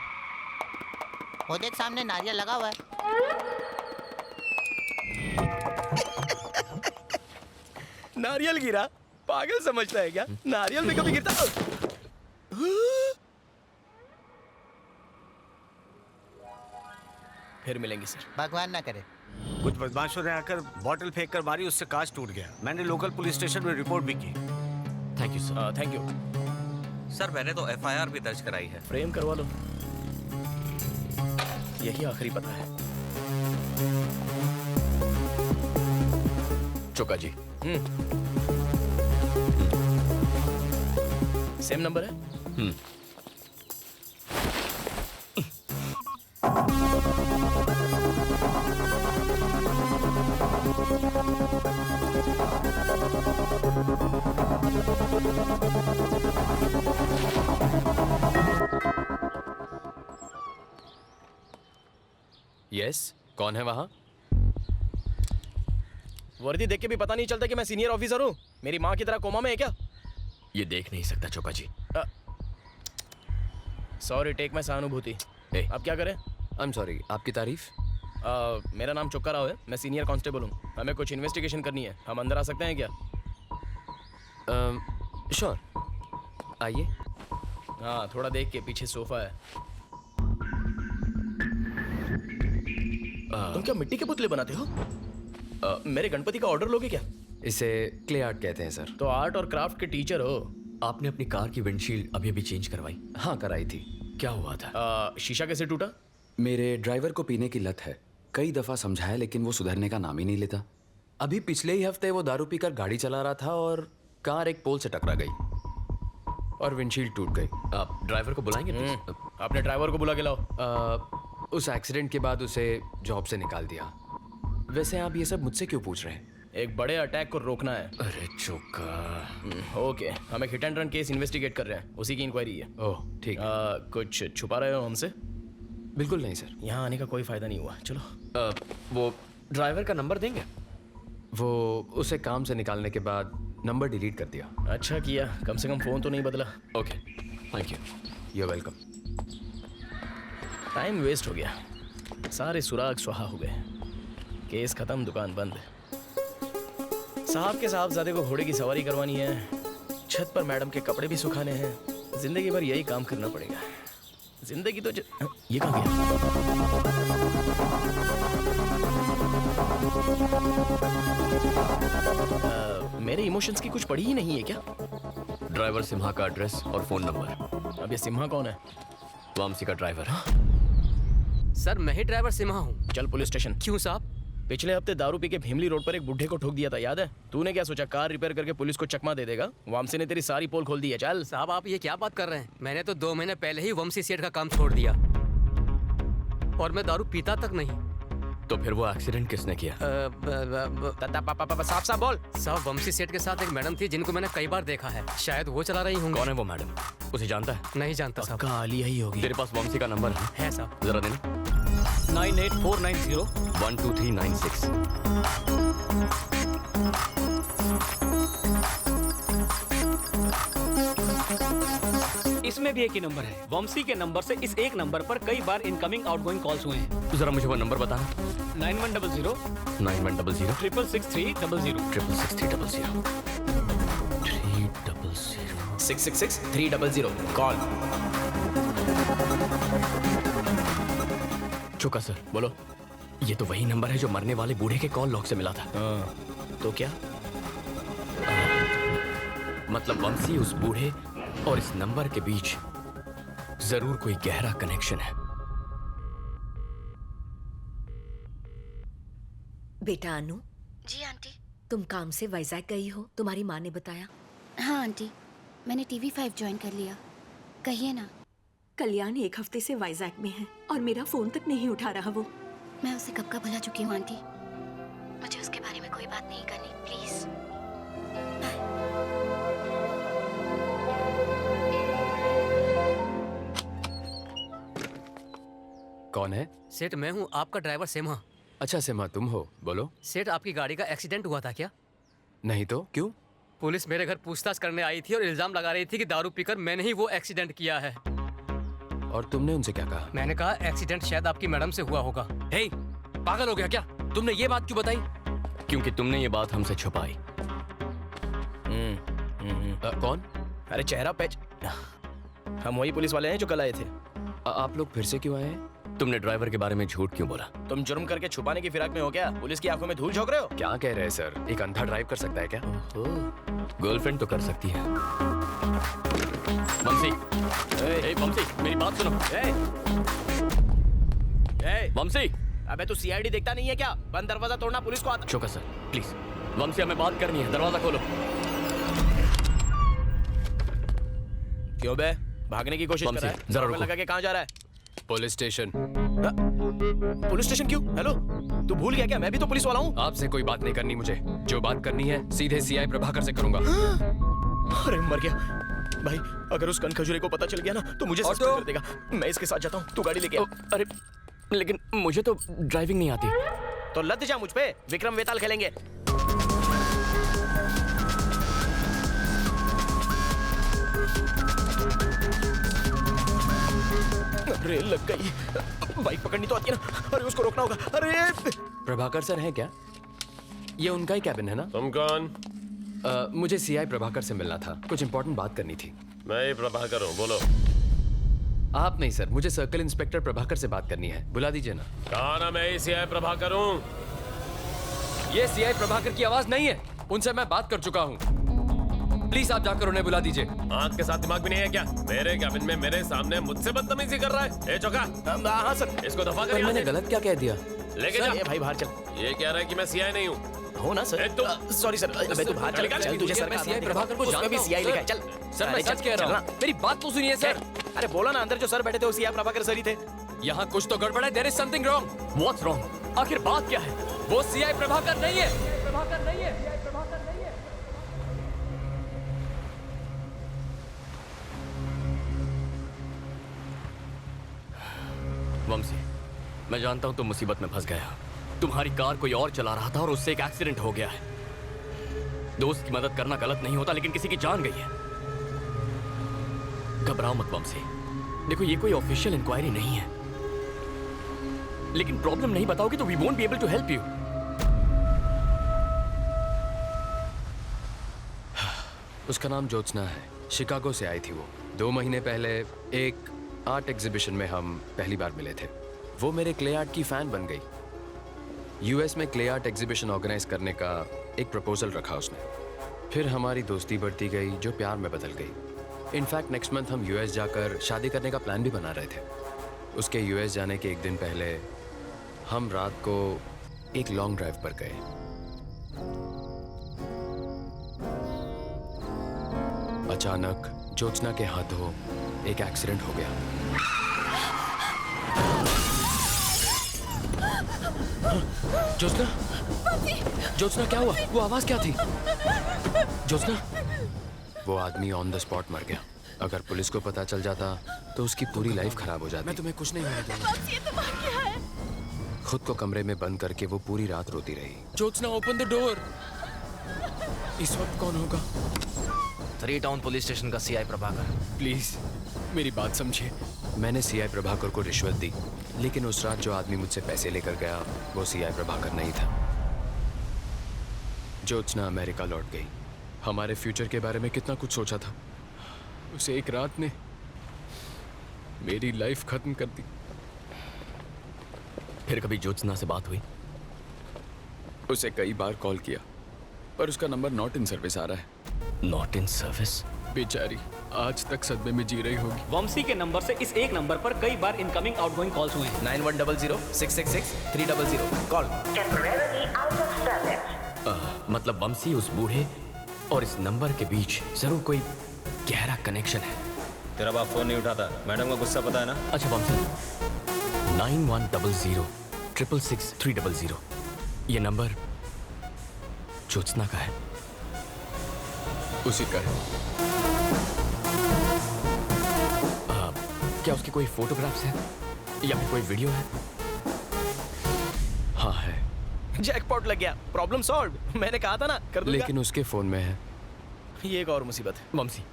वो देख सामने नारियल लगा हुआ है। नारियल गिरा? पागल समझता है क्या? नारियल में कभी गिरता? फिर मिलेंगे सर। भगवान ना करे। कुछ बदमाशों ने आकर बॉटल फेंक कर मारी, उससे कांच टूट गया। मैंने लोकल पुलिस स्टेशन में रिपोर्ट भी की। Thank you sir. Thank you sir, मैंने तो FIR भी दर्ज कराई है। फ्रेम करवा लो, यही आखिरी पता है। चोका जी। सेम नंबर है? यस, कौन है वहां? वर्दी देख के भी पता नहीं चलता कि मैं सीनियर ऑफिसर हूँ। मेरी माँ की तरह कोमा में है क्या? ये देख नहीं सकता चोका जी। सॉरी, टेक मैं सहानुभूति। अब क्या करें? आई एम सॉरी, आपकी तारीफ? मेरा नाम चोक्का राव है, मैं सीनियर कांस्टेबल हूँ। हमें कुछ इन्वेस्टिगेशन करनी है। हम अंदर आ सकते हैं क्या? श्योर, आइए। हाँ, थोड़ा देख के, पीछे सोफा है। तुम क्या मिट्टी के पुतले बनाते हो? मेरे गणपति का ऑर्डर लोगे क्या? इसे क्ले आर्ट कहते हैं सर। तो आर्ट और क्राफ्ट के टीचर हो। आपने अपनी कार की विंडशील्ड अभी अभी चेंज करवाई? हाँ, कराई थी। क्या हुआ था? शीशा कैसे टूटा? मेरे ड्राइवर को पीने की लत है। कई दफा समझाया लेकिन वो सुधरने का नाम ही नहीं लेता। अभी पिछले ही हफ्ते वो दारू पीकर गाड़ी चला रहा था और कार एक पोल से टकरा गई और विंडशील्ड टूट गई। आप ड्राइवर को बुलाएंगे? आपने ड्राइवर को बुला के लाओ। उस एक्सीडेंट के बाद उसे जॉब से निकाल दिया। वैसे आप ये सब मुझसे क्यों पूछ रहे हैं? एक बड़े अटैक को रोकना है। अरे चोका। ओके, हम एक hit and run case investigate कर रहे हैं, उसी की इंक्वायरी है। ओह ठीक। कुछ छुपा रहे हो हमसे? बिल्कुल नहीं सर। यहाँ आने का कोई फायदा नहीं हुआ। चलो। वो ड्राइवर का नंबर देंगे? वो उसे काम से निकालने के बाद नंबर डिलीट कर दिया। अच्छा किया, कम से कम फोन तो नहीं बदला। Okay, thank you. You are welcome. Time waste हो गया, सारे सुराग सुहा हो गए। केस खत्म, दुकान बंद। साहब के साहबजादे को घोड़े की सवारी करवानी है, छत पर मैडम के कपड़े भी सुखाने हैं। जिंदगी भर यही काम करना पड़ेगा। जिंदगी तो ये कहाँ गया? मेरे इमोशंस की कुछ पड़ी ही नहीं है क्या? ड्राइवर सिम्हा का एड्रेस और फोन नंबर। अब ये सिम्हा कौन है? वामसी का ड्राइवर। सर, मैं ही ड्राइवर सिम्हा हूँ। चल पुलिस स्टेशन। क्यों साहब? पिछले हफ्ते दारू पी के भीमली रोड पर एक बुढ़े को ठोक दिया था, याद है? तूने क्या सोचा कार रिपेयर करके पुलिस को चकमा दे देगा? वामसी ने तेरी सारी पोल खोल दी है। चल। साहब, आप ये क्या बात कर रहे हैं? मैंने तो 2 महीने पहले ही वंशी सेठ का काम छोड़ दिया और मैं दारू पीता तक नहीं। तो फिर वो एक्सीडेंट किसने किया? साफ साफ बोल। साहब, वंशी सेठ के साथ एक मैडम थी जिनको मैंने कई बार देखा है। शायद वो चला रही होंगी। कौन है वो मैडम? उसे जानता है? नहीं जानता साहब। आलिया ही होगी। तेरे पास वंशी का नंबर है साहब? जरा देना। 9849012396। इस इसमें भी एक ही नंबर है। वंशी के नंबर से इस एक नंबर पर कई बार इनकमिंग आउटगोइंग कॉल्स हुए हैं। जरा मुझे वो नंबर बताना। 9100 9100 66300 66300 666 300 कॉल। चुका सर। बोलो। ये तो वही नंबर है जो मरने वाले बूढ़े के कॉल लॉग से मिला था। तो क्या? मतलब वंशी, उस बूढ़े और इस नंबर के बीच जरूर कोई गहरा कनेक्शन है। बेटा अनु। जी आंटी। तुम काम से वाइजैक गई हो, तुम्हारी माँ ने बताया। हाँ आंटी, मैंने TV5 ज्वाइन कर लिया। कहिए ना। कल्याण 1 हफ्ते से वाइजैक में है और मेरा फोन तक नहीं उठा रहा वो। मैं उसे कब का भुला चुकी हूँ आंटी। मुझे उसके बारे में कोई बात नहीं करनी, प्लीज। कौन है? सेठ मैं हूँ, आपका ड्राइवर सेमा। अच्छा सेमा, तुम हो? बोलो। सेठ आपकी गाड़ी का एक्सीडेंट हुआ था क्या? नहीं तो क्यों? पुलिस मेरे घर पूछताछ करने आई थी और इल्जाम लगा रही थी कि दारू पीकर मैंने ही वो एक्सीडेंट किया है। और तुमने उनसे क्या कहा? मैंने कहा एक्सीडेंट शायद आपकी मैडम से हुआ होगा। हे, पागल हो गया क्या? तुमने ये बात क्यों बताई? क्योंकि तुमने ये बात हमसे छुपाई। कौन? अरे चेहरा पैच। हम वही पुलिस वाले हैं जो कल आए थे। आप लोग फिर से क्यों आए हैं? तुमने ड्राइवर के बारे में झूठ क्यों बोला? तुम जुर्म करके छुपाने की फिराक में हो क्या? पुलिस की आंखों में धूल झोंक रहे हो? क्या कह रहे हैं सर? एक अंधा ड्राइव कर सकता है क्या? गर्लफ्रेंड तो कर सकती है। वंशी, वंशी, मेरी बात सुनो। वंशी, अबे तू सीआईडी देखता नहीं है क्या? बंद दरवाजा तोड़ना पुलिस को आता। चुका सर, प्लीज। वंशी, हमें बात करनी है, दरवाजा खोलो। क्यों बे? भागने की कोशिश कर रहा है? जरा रुको। लगा के कहाँ जा रहा है? Police station. पुलिस स्टेशन क्यों? हेलो, तू भूल गया क्या? मैं भी तो पुलिस वाला हूँ। आपसे कोई बात नहीं करनी मुझे। जो बात करनी है सीधे सीआई प्रभाकर से करूंगा। अरे मर गया भाई। अगर उस कनखजूरे को पता चल गया ना तो मुझे सस्पेंड कर देगा। मैं इसके साथ जाता हूँ, तू गाड़ी लेके आ। अरे लेकिन मुझे तो ड्राइविंग नहीं आती। तो लद जा मुझ पे, विक्रम वेताल खेलेंगे। अरे लग गई। बाइक पकड़नी तो आती है ना। अरे उसको रोकना होगा। अरे प्रभाकर सर हैं क्या? ये उनका ही कैबिन है ना? तुम कौन? मुझे सीआई प्रभाकर से मिलना था, कुछ इंपॉर्टेंट बात करनी थी। मैं ही प्रभाकर हूँ, बोलो। आप नहीं सर, मुझे सर्कल इंस्पेक्टर प्रभाकर से बात करनी है, बुला दीजिए ना। कहा ना मैं ही सीआई प्रभाकर हूँ। ये सीआई प्रभाकर की आवाज नहीं है, उनसे मैं बात कर चुका हूँ। प्लीज आप जाकर उन्हें बुला दीजिए। आंख के साथ दिमाग भी नहीं है क्या? मेरे कैबिन में मेरे सामने मुझसे बदतमीजी कर रहा है। ए चौका। हाँ सर। इसको दफा कर। मैंने गलत क्या कह दिया? लेके जा। ये भाई बाहर चल। ये कह रहा है कि मैं सीआई नहीं हूँ। हो ना सर? Sorry sir. अबे तू बाहर चल। चल तुझे सर, मैं सीआई प्रभाकर को जानता हूं। भी सीआई लिखा है। चल सर, मैं सच कह रहा हूं। मेरी बात तो सुनिए सर। अरे बोलो ना, अंदर जो सर बैठे थे वो सीआई प्रभाकर सर ही थे। यहाँ कुछ तो गड़बड़ है। There is something wrong. What's wrong? आखिर बात क्या है? वो सीआई प्रभाकर नहीं है। प्रभाकर नहीं है। प्रभाकर नहीं है। वंशी, मैं जानता हूं तुम मुसीबत में फंस गया। तुम्हारी कार कोई और चला रहा था और उससे एक एक्सीडेंट हो गया है। दोस्त की मदद करना गलत नहीं होता, लेकिन किसी की जान गई है। घबराओ मत वंशी। देखो, ये कोई ऑफिशियल इंक्वायरी नहीं है, लेकिन प्रॉब्लम नहीं बताओगे तो we won't be able to help you. उसका नाम ज्योत्सना है, शिकागो से आई थी वो। 2 महीने पहले एक आर्ट एग्जीबिशन में हम पहली बार मिले थे। वो मेरे क्ले आर्ट की फैन बन गई। यूएस में क्ले आर्ट एग्जीबिशन ऑर्गेनाइज करने का एक प्रपोजल रखा उसने। फिर हमारी दोस्ती बढ़ती गई जो प्यार में बदल गई। इनफैक्ट नेक्स्ट मंथ हम यूएस जाकर शादी करने का प्लान भी बना रहे थे। उसके यूएस जाने के एक दिन पहले हम रात को एक लॉन्ग ड्राइव पर गए। अचानक ज्योत्सना के हाथों एक एक्सीडेंट हो गया। ज्योत्सना, ज्योत्सना क्या हुआ? वो आवाज क्या थी? ज्योत्सना, वो आदमी ऑन द स्पॉट मर गया। अगर पुलिस को पता चल जाता तो उसकी पूरी लाइफ खराब हो जाती। मैं तुम्हें कुछ नहीं होने दूंगा। खुद को कमरे में बंद करके वो पूरी रात रोती रही। Jyotsna, open the door. इस वक्त कौन होगा? 3 टाउन पुलिस स्टेशन का सीआई प्रभाकर। प्लीज मेरी बात समझिए। मैंने सीआई प्रभाकर को रिश्वत दी, लेकिन उस रात जो आदमी मुझसे पैसे लेकर गया वो सीआई प्रभाकर नहीं था। ज्योत्सना अमेरिका लौट गई। हमारे फ्यूचर के बारे में कितना कुछ सोचा था, उसे एक रात ने मेरी लाइफ खत्म कर दी। फिर कभी ज्योत्सना से बात हुई? उसे कई बार कॉल किया पर उसका नंबर नॉट इन सर्विस आ रहा है। Not in service? बेचारी आज तक सदमे में जी रही होगी। वंशी के नंबर से इस एक नंबर पर कई बार इनकमिंग आउटगोइंग कॉल्स हुए हैं। 9100-666-300 कॉल। मतलब वंशी उस बूढ़े और इस नंबर के बीच जरूर कोई गहरा कनेक्शन है। तेरा बाप फोन नहीं उठाता, मैडम का गुस्सा पता है ना? अच्छा वंशी, 9100-666-300 ये नंबर ज्योत्सना का है? उसी का है। क्या उसकी कोई फोटोग्राफ्स हैं या फिर कोई वीडियो है? हाँ है। जैकपॉट लग गया, प्रॉब्लम सॉल्व। मैंने कहा था ना कर दूंगा। लेकिन उसके फोन में है। ये एक और मुसीबत है। वंशी,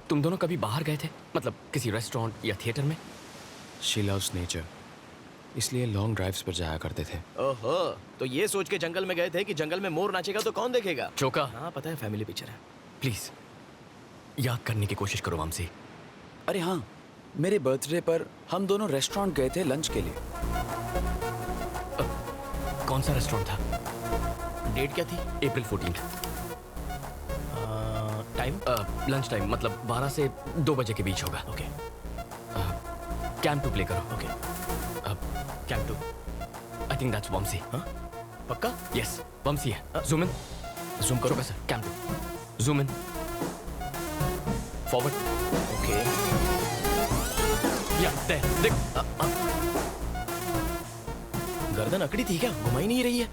तुम दोनों कभी बाहर गए थे, मतलब किसी रेस्टोरेंट या थिएटर में? शी लव्स नेचर, इसलिए लॉन्ग ड्राइव्स पर जाया करते थे। ओहो, तो ये सोच के जंगल में गए थे कि जंगल में मोर नाचेगा तो कौन देखेगा? चोका। हाँ पता है, फैमिली पिक्चर है। प्लीज याद करने की कोशिश करो वंशी। अरे हाँ, मेरे बर्थडे पर हम दोनों रेस्टोरेंट गए थे लंच के लिए। कौन सा रेस्टोरेंट था? डेट क्या थी? अप्रैल 14। टाइम? लंच टाइम, मतलब 12 से 2 बजे के बीच होगा। ओके। कैंप 2 प्ले करो। Okay. Camp 2। I think that's Vamshi. हाँ? पक्का? यस, वंशी है। Zoom in. जूम करो। Sir, camp 2। Zoom in. Forward. Okay. या देख। गर्दन अकड़ी थी क्या? घुमाई नहीं रही है।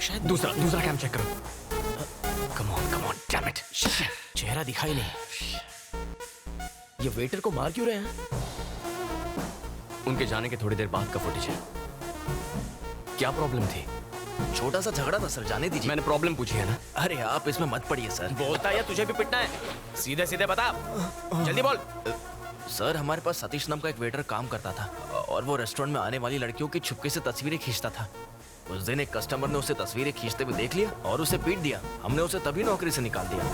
शायद दूसरा कैम चेक करो। Come on damn it. चेहरा दिखाई नहीं। ये वेटर को मार क्यों रहे हैं? उनके जाने के थोड़ी देर बाद का फुटेज है। क्या प्रॉब्लम थी? छोटा सा झगड़ा था सर, जाने दीजिए। मैंने प्रॉब्लम पूछी है ना। अरे आप इसमें मत पड़िए सर। बोलता या तुझे भी पिटना है? सीधे सीधे बता, जल्दी बोल। सर हमारे पास सतीश नाम का एक वेटर काम करता था और वो रेस्टोरेंट में आने वाली लड़कियों की छुपके से तस्वीरें खींचता था। उस दिन एक कस्टमर ने उसे तस्वीरें खींचते हुए देख लिया और उसे पीट दिया। हमने उसे तभी नौकरी से निकाल दिया।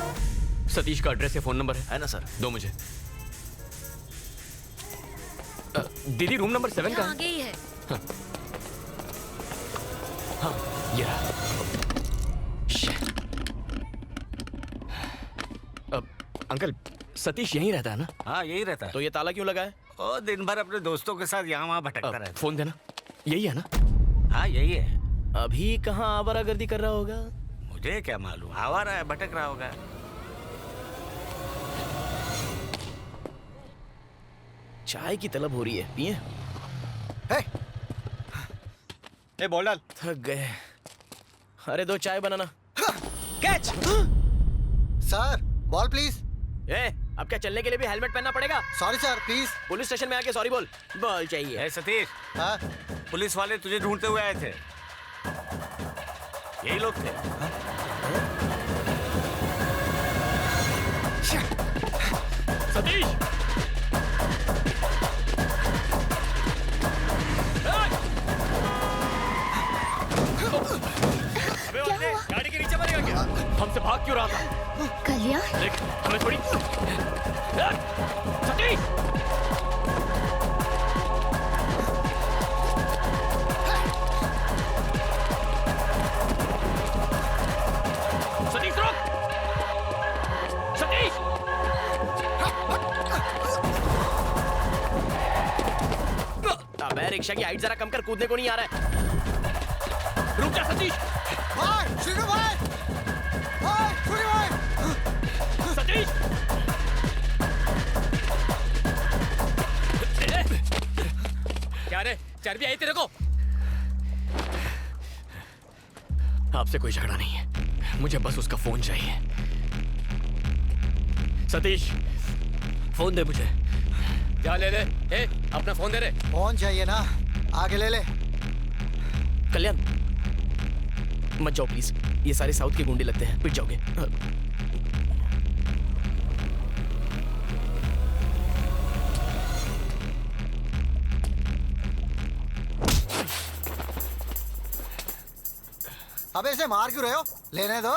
सतीश का एड्रेस या फोन नंबर है ना सर? दो मुझे। दीदी रूम नंबर 7 का आगे ही है। हाँ ये रहा। अंकल सतीश यहीं रहता है ना? हाँ यही रहता है। तो ये ताला क्यों लगा है? ओ दिन भर अपने दोस्तों के साथ यहाँ वहाँ भटकता रहता है। फोन देना। यही है ना? हाँ यही है। अभी कहाँ आवारागर्दी कर रहा होगा? मुझे क्या मालूम, आवारा है, भटक रहा होगा। चाय की तलब हो रही है, पिए? ए बोल डाल। थक गए। अरे दो चाय बनाना। कैच। Sir ball please. अब क्या चलने के लिए भी हेलमेट पहनना पड़ेगा? Sorry sir please. Police station में आके सॉरी बोल। बॉल चाहिए। सतीश, हाँ? पुलिस वाले तुझे ढूंढते हुए आए थे। यही लोग थे। सतीश! गाड़ी के नीचे मरेगा क्या? हमसे भाग क्यों रहा था? कल्याण? देख हमें थोड़ी। सतीश! सतीश रुक! सतीश! अबे रिक्शा की हाइट जरा कम कर, कूदने को नहीं आ रहा है। रुक जा सतीश! भाई, शुरू भाई! भाई, शुरू भाई! सतीश! क्या रे, चर्बी आई तेरे को? आपसे कोई झगड़ा नहीं है, मुझे बस उसका फोन चाहिए। सतीश, फोन दे मुझे। क्या ले ले? अपना फोन दे रे। फोन चाहिए ना, आगे ले ले। कल्याण मत जाओ प्लीज, ये सारे साउथ के गुंडे लगते हैं, पिट जाओगे। अबे इसे मार क्यों रहे हो? लेने दो।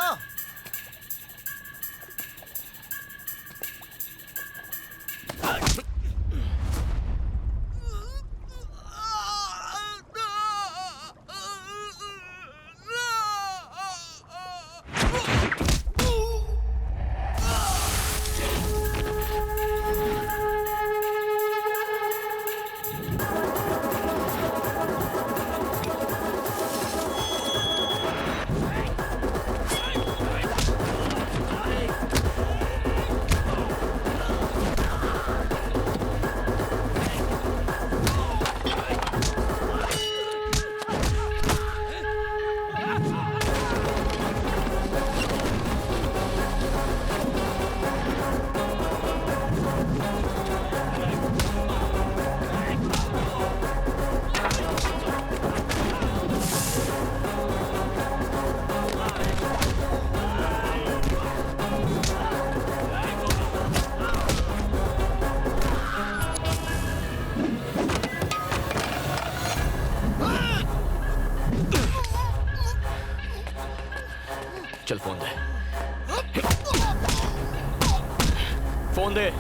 चल फोन दे, फोन दे।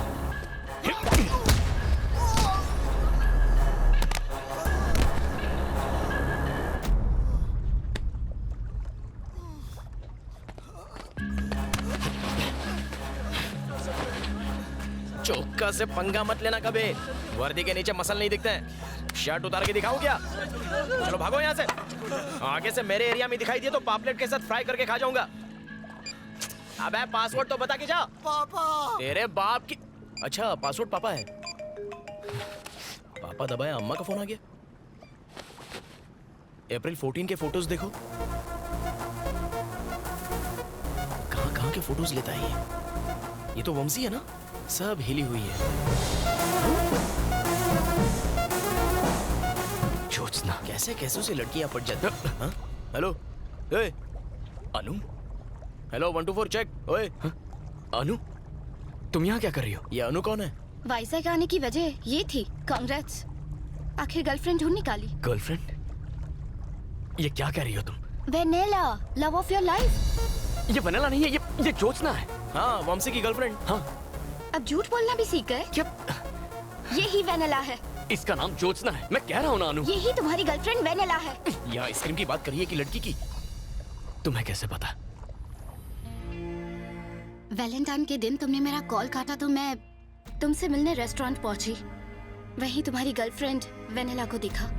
चौका से पंगा मत लेना कभी। वर्दी के नीचे मसल नहीं दिखते हैं। शर्ट उतार के दिखाऊं क्या? चलो भागो यहाँ से। आगे से मेरे एरिया में दिखाई दिए तो पापलेट के साथ फ्राई करके खा जाऊंगा। अबे पासवर्ड तो बता के जा। पापा। तेरे बाप की। अच्छा पासवर्ड पापा है। पापा दबाया, अम्मा का फोन आ गया। अप्रैल 14 के फोटोज देखो। कहाँ के फोटोज लेता है ये तो वंशी है ना? सब हिली हुई है। ज्योत्सना कैसे कैसे से लड़कियां पट जाती हैं? हेलो ए अनु, हेलो 124 चेक। ओए अनु, तुम यहाँ क्या कर रही हो? ये अनु कौन है? वाइजैक आने की वजह ये थी। कांग्रेट्स, आखिर गर्लफ्रेंड ढूंढ निकाली। गर्लफ्रेंड? ये क्या कह रही हो तुम? Vennela, love of your life. ये वनीला नहीं है, ये ज्योत्सना है। हाँ, वंशी की गर्लफ्रेंड। हाँ। अब झूठ बोलना भी सीख गए? क्या? यही वेनेला है। इसका नाम ज्योत्सना है, मैं कह रहा हूँ ना अनु। यही तुम्हारी गर्लफ्रेंड वेनेला है। ये आइसक्रीम की बात करिए कि लड़की की? तुम्हें कैसे पता? वैलेंटाइन के दिन तुमने मेरा कॉल काटा तो मैं तुमसे मिलने रेस्टोरेंट पहुंची। वहीं तुम्हारी गर्लफ्रेंड वेनेला को दिखा।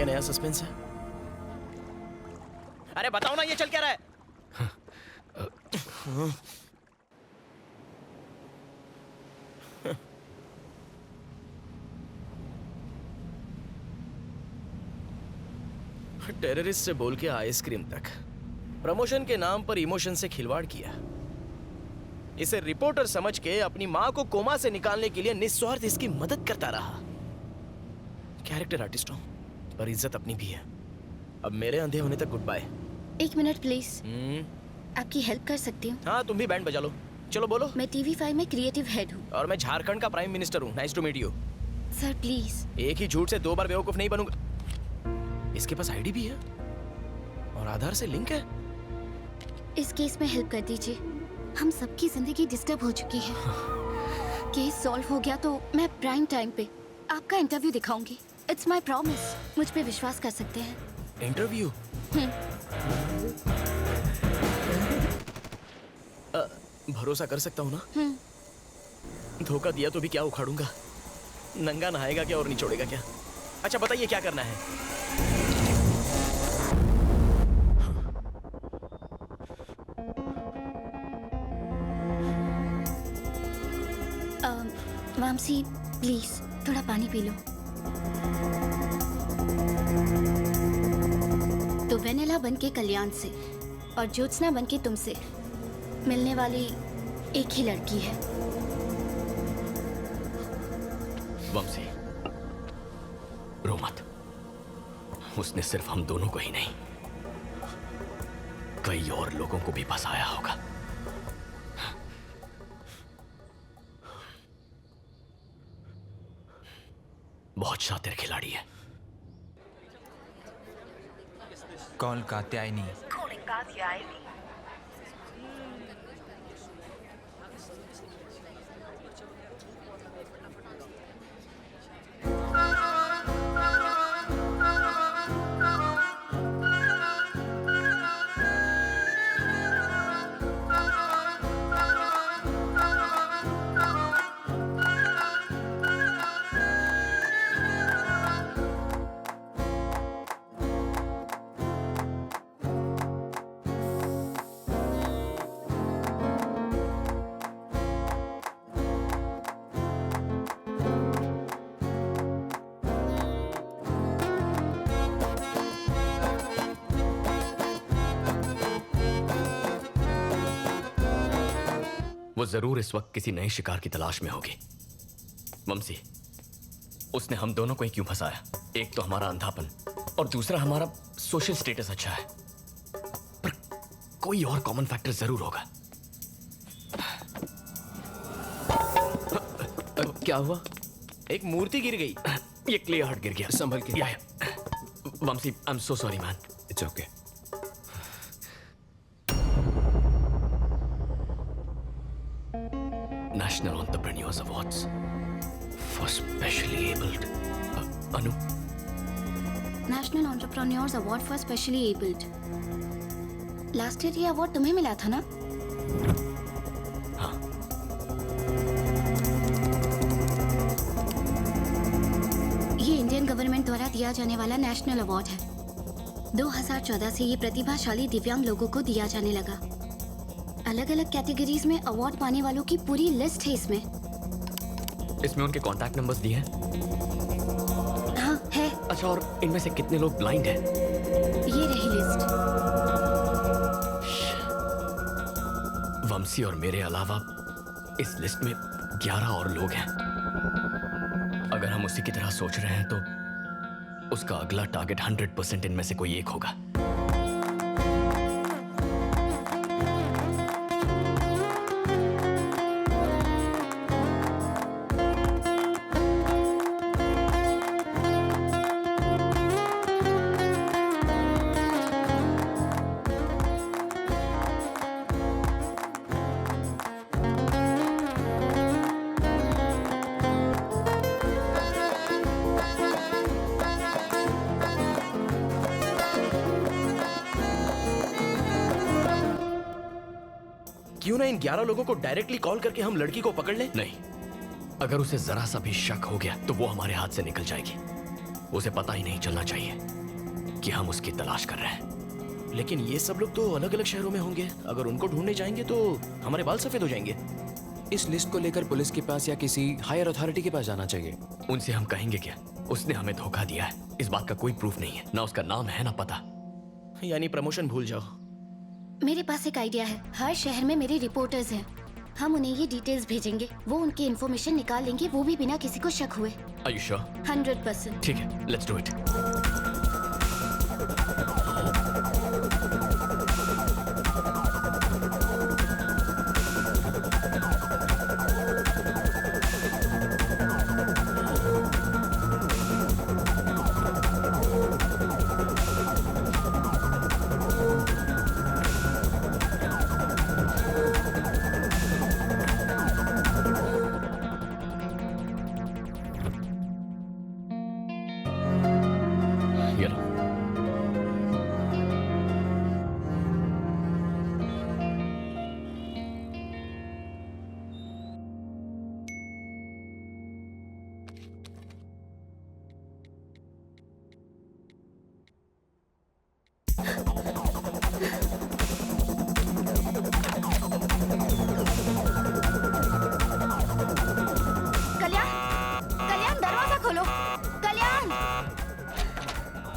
नया सस्पेंस है। अरे बताओ ना, ये चल क्या रहा है? टेररिस्ट से बोल के आइसक्रीम तक, प्रमोशन के नाम पर इमोशन से खिलवाड़ किया। इसे रिपोर्टर समझ के अपनी मां को कोमा से निकालने के लिए निस्वार्थ इसकी मदद करता रहा। कैरेक्टर आर्टिस्ट हूं, पर इज्जत अपनी भी है। अब मेरे अंधे होने तक गुड बाय। 1 minute please. आपकी हेल्प कर सकती हूँ? हाँ, तुम भी बैंड बजा लो। चलो बोलो। मैं TV5 में क्रिएटिव हेड हूँ। और मैं झारखंड का प्राइम मिनिस्टर हूँ। Nice to meet you. Sir please. एक ही झूठ से 2 बार बेवकूफ नहीं बनूंगा। इसके पास आईडी भी है और आधार से लिंक है। इस केस में हेल्प कर दीजिए। हम सबकी जिंदगी डिस्टर्ब हो चुकी है। केस सॉल्व हो गया तो मैं प्राइम टाइम पे आपका इंटरव्यू दिखाऊंगी। It's my promise. मुझ पे विश्वास कर सकते हैं। इंटरव्यू? भरोसा कर सकता हूँ ना? धोखा दिया तो भी क्या उखाड़ूंगा? नंगा नहाएगा क्या और निचोड़ेगा क्या? अच्छा बताइए क्या करना है? वामसी प्लीज थोड़ा पानी पी लो। तो वेनेला बनके कल्याण से और ज्योत्सना बनके तुमसे मिलने वाली एक ही लड़की है। वंशी, रो मत। उसने सिर्फ हम दोनों को ही नहीं, कई और लोगों को भी फंसाया होगा। बहुत शातिर खिलाड़ी है। कॉल कात्यायनी। Calling Katyayani. वो जरूर इस वक्त किसी नए शिकार की तलाश में होगी। ममसी, उसने हम दोनों को ही क्यों फंसाया? एक तो हमारा अंधापन और दूसरा हमारा सोशल स्टेटस अच्छा है, पर कोई और कॉमन फैक्टर जरूर होगा। क्या हुआ? एक मूर्ति गिर गई। ये क्ले हार्ट गिर गया। संभल के। Vamshi, I am so sorry man. It's okay. National Entrepreneurs Awards for Specially Abled. Anu? National entrepreneurs award for specially abled. Last year ये अवार्ड तुम्हें मिला था ना? हाँ। ये इंडियन गवर्नमेंट द्वारा दिया जाने वाला नेशनल अवार्ड है। 2014 से ये प्रतिभाशाली दिव्यांग लोगों को दिया जाने लगा। अलग अलग कैटेगरीज में अवार्ड पाने वालों की पूरी लिस्ट है इसमें। इसमें उनके कॉन्टैक्ट नंबर्स दिए हैं? हाँ है। अच्छा, और इनमें से कितने लोग ब्लाइंड हैं? ये रही लिस्ट। वंशी और मेरे अलावा इस लिस्ट में 11 और लोग हैं। अगर हम उसी की तरह सोच रहे हैं तो उसका अगला टारगेट 100% इनमें से कोई एक होगा। क्यों ना इन 11 लोगों को डायरेक्टली कॉल करके हम लड़की को पकड़ लें? नहीं, अगर उसे जरा सा भी शक हो गया तो वो हमारे हाथ से निकल जाएगी। उसे पता ही नहीं चलना चाहिए कि हम उसकी तलाश कर रहे हैं। लेकिन ये सब लोग तो अलग अलग शहरों में होंगे। अगर उनको ढूंढने जाएंगे तो हमारे बाल सफेद हो जाएंगे। इस लिस्ट को लेकर पुलिस के पास या किसी हायर अथॉरिटी के पास जाना चाहिए। उनसे हम कहेंगे क्या? उसने हमें धोखा दिया है, इस बात का कोई प्रूफ नहीं है। ना उसका नाम है ना पता। यानी प्रमोशन भूल जाओ। मेरे पास एक आइडिया है। हर शहर में मेरे रिपोर्टर्स हैं। हम उन्हें ये डिटेल्स भेजेंगे, वो उनकी इन्फॉर्मेशन निकाल लेंगे, वो भी बिना किसी को शक हुए। Are you sure? 100%। ठीक है, लेट्स डू इट।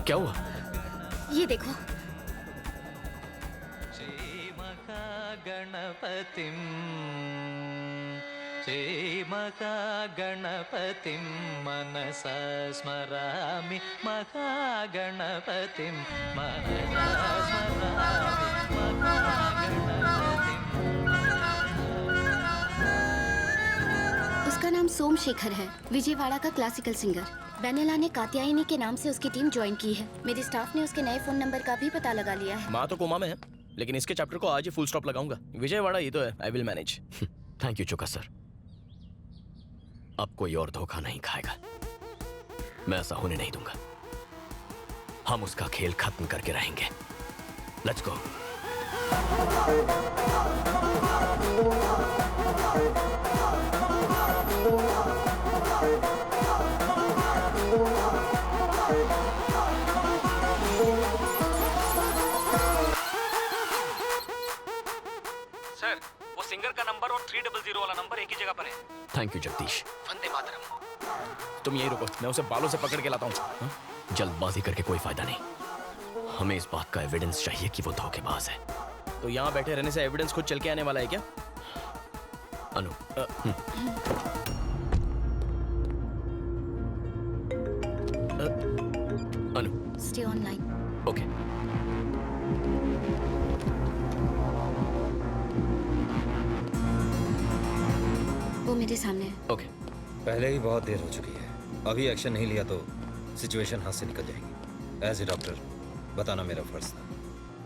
क्या हुआ? ये देखो। गणपतिं श्रीमहागणपतिं मनसा स्मरामि महागणपतिं मनसा स्मरामि उसका नाम सोमशेखर है, विजयवाड़ा का क्लासिकल सिंगर। वेनेला ने कात्यायनी के नाम से उसकी टीम ज्वाइन की है। मेरे स्टाफ ने उसके नए फोन नंबर का भी पता लगा लिया है। माँ तो कोमा में है, लेकिन इसके चैप्टर को आज ही फुल स्टॉप लगाऊंगा। विजयवाड़ा ये तो है, I will manage. Thank you चुका सर। अब कोई और धोखा नहीं खाएगा, मैं ऐसा होने नहीं दूंगा। हम उसका खेल खत्म करके रहेंगे। Let's go. सर, वो सिंगर का नंबर और 300 वाला नंबर एक ही जगह पर है। Thank you Jagdish. वंदे मातरम। तुम यही रुको, मैं उसे बालों से पकड़ के लाता हूँ। जल्दबाजी करके कोई फायदा नहीं। हमें इस बात का एविडेंस चाहिए कि वो धोखेबाज है। तो यहाँ बैठे रहने से एविडेंस खुद चल के आने वाला है क्या? अनु, अनु, स्टे ऑनलाइन। ओके। वो मेरे सामने है। ओके। पहले ही बहुत देर हो चुकी है, अभी एक्शन नहीं लिया तो सिचुएशन हाथ से निकल जाएगी। एज ए डॉक्टर बताना मेरा फर्ज था।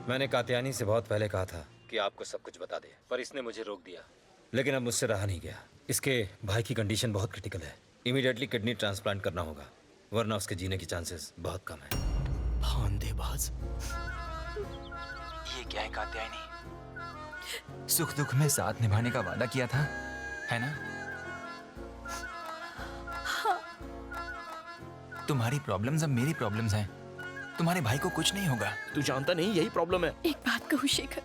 मैंने कात्यायनी से बहुत पहले कहा था कि आपको सब कुछ बता दे, पर इसने मुझे रोक दिया। लेकिन अब मुझसे रहा नहीं गया। इसके भाई की कंडीशन बहुत क्रिटिकल है, इमीडिएटली किडनी ट्रांसप्लांट करना होगा, वरना उसके जीने की चांसेस बहुत कम है। भांदेबाज। ये क्या है कात्यायनी? सुख दुख में साथ निभाने का वादा किया था, है ना? तुम्हारी प्रॉब्लम्स अब मेरी प्रॉब्लम्स हैं। तुम्हारे भाई को कुछ नहीं होगा। तू जानता नहीं यही प्रॉब्लम है। एक बात कहूँ शेखर,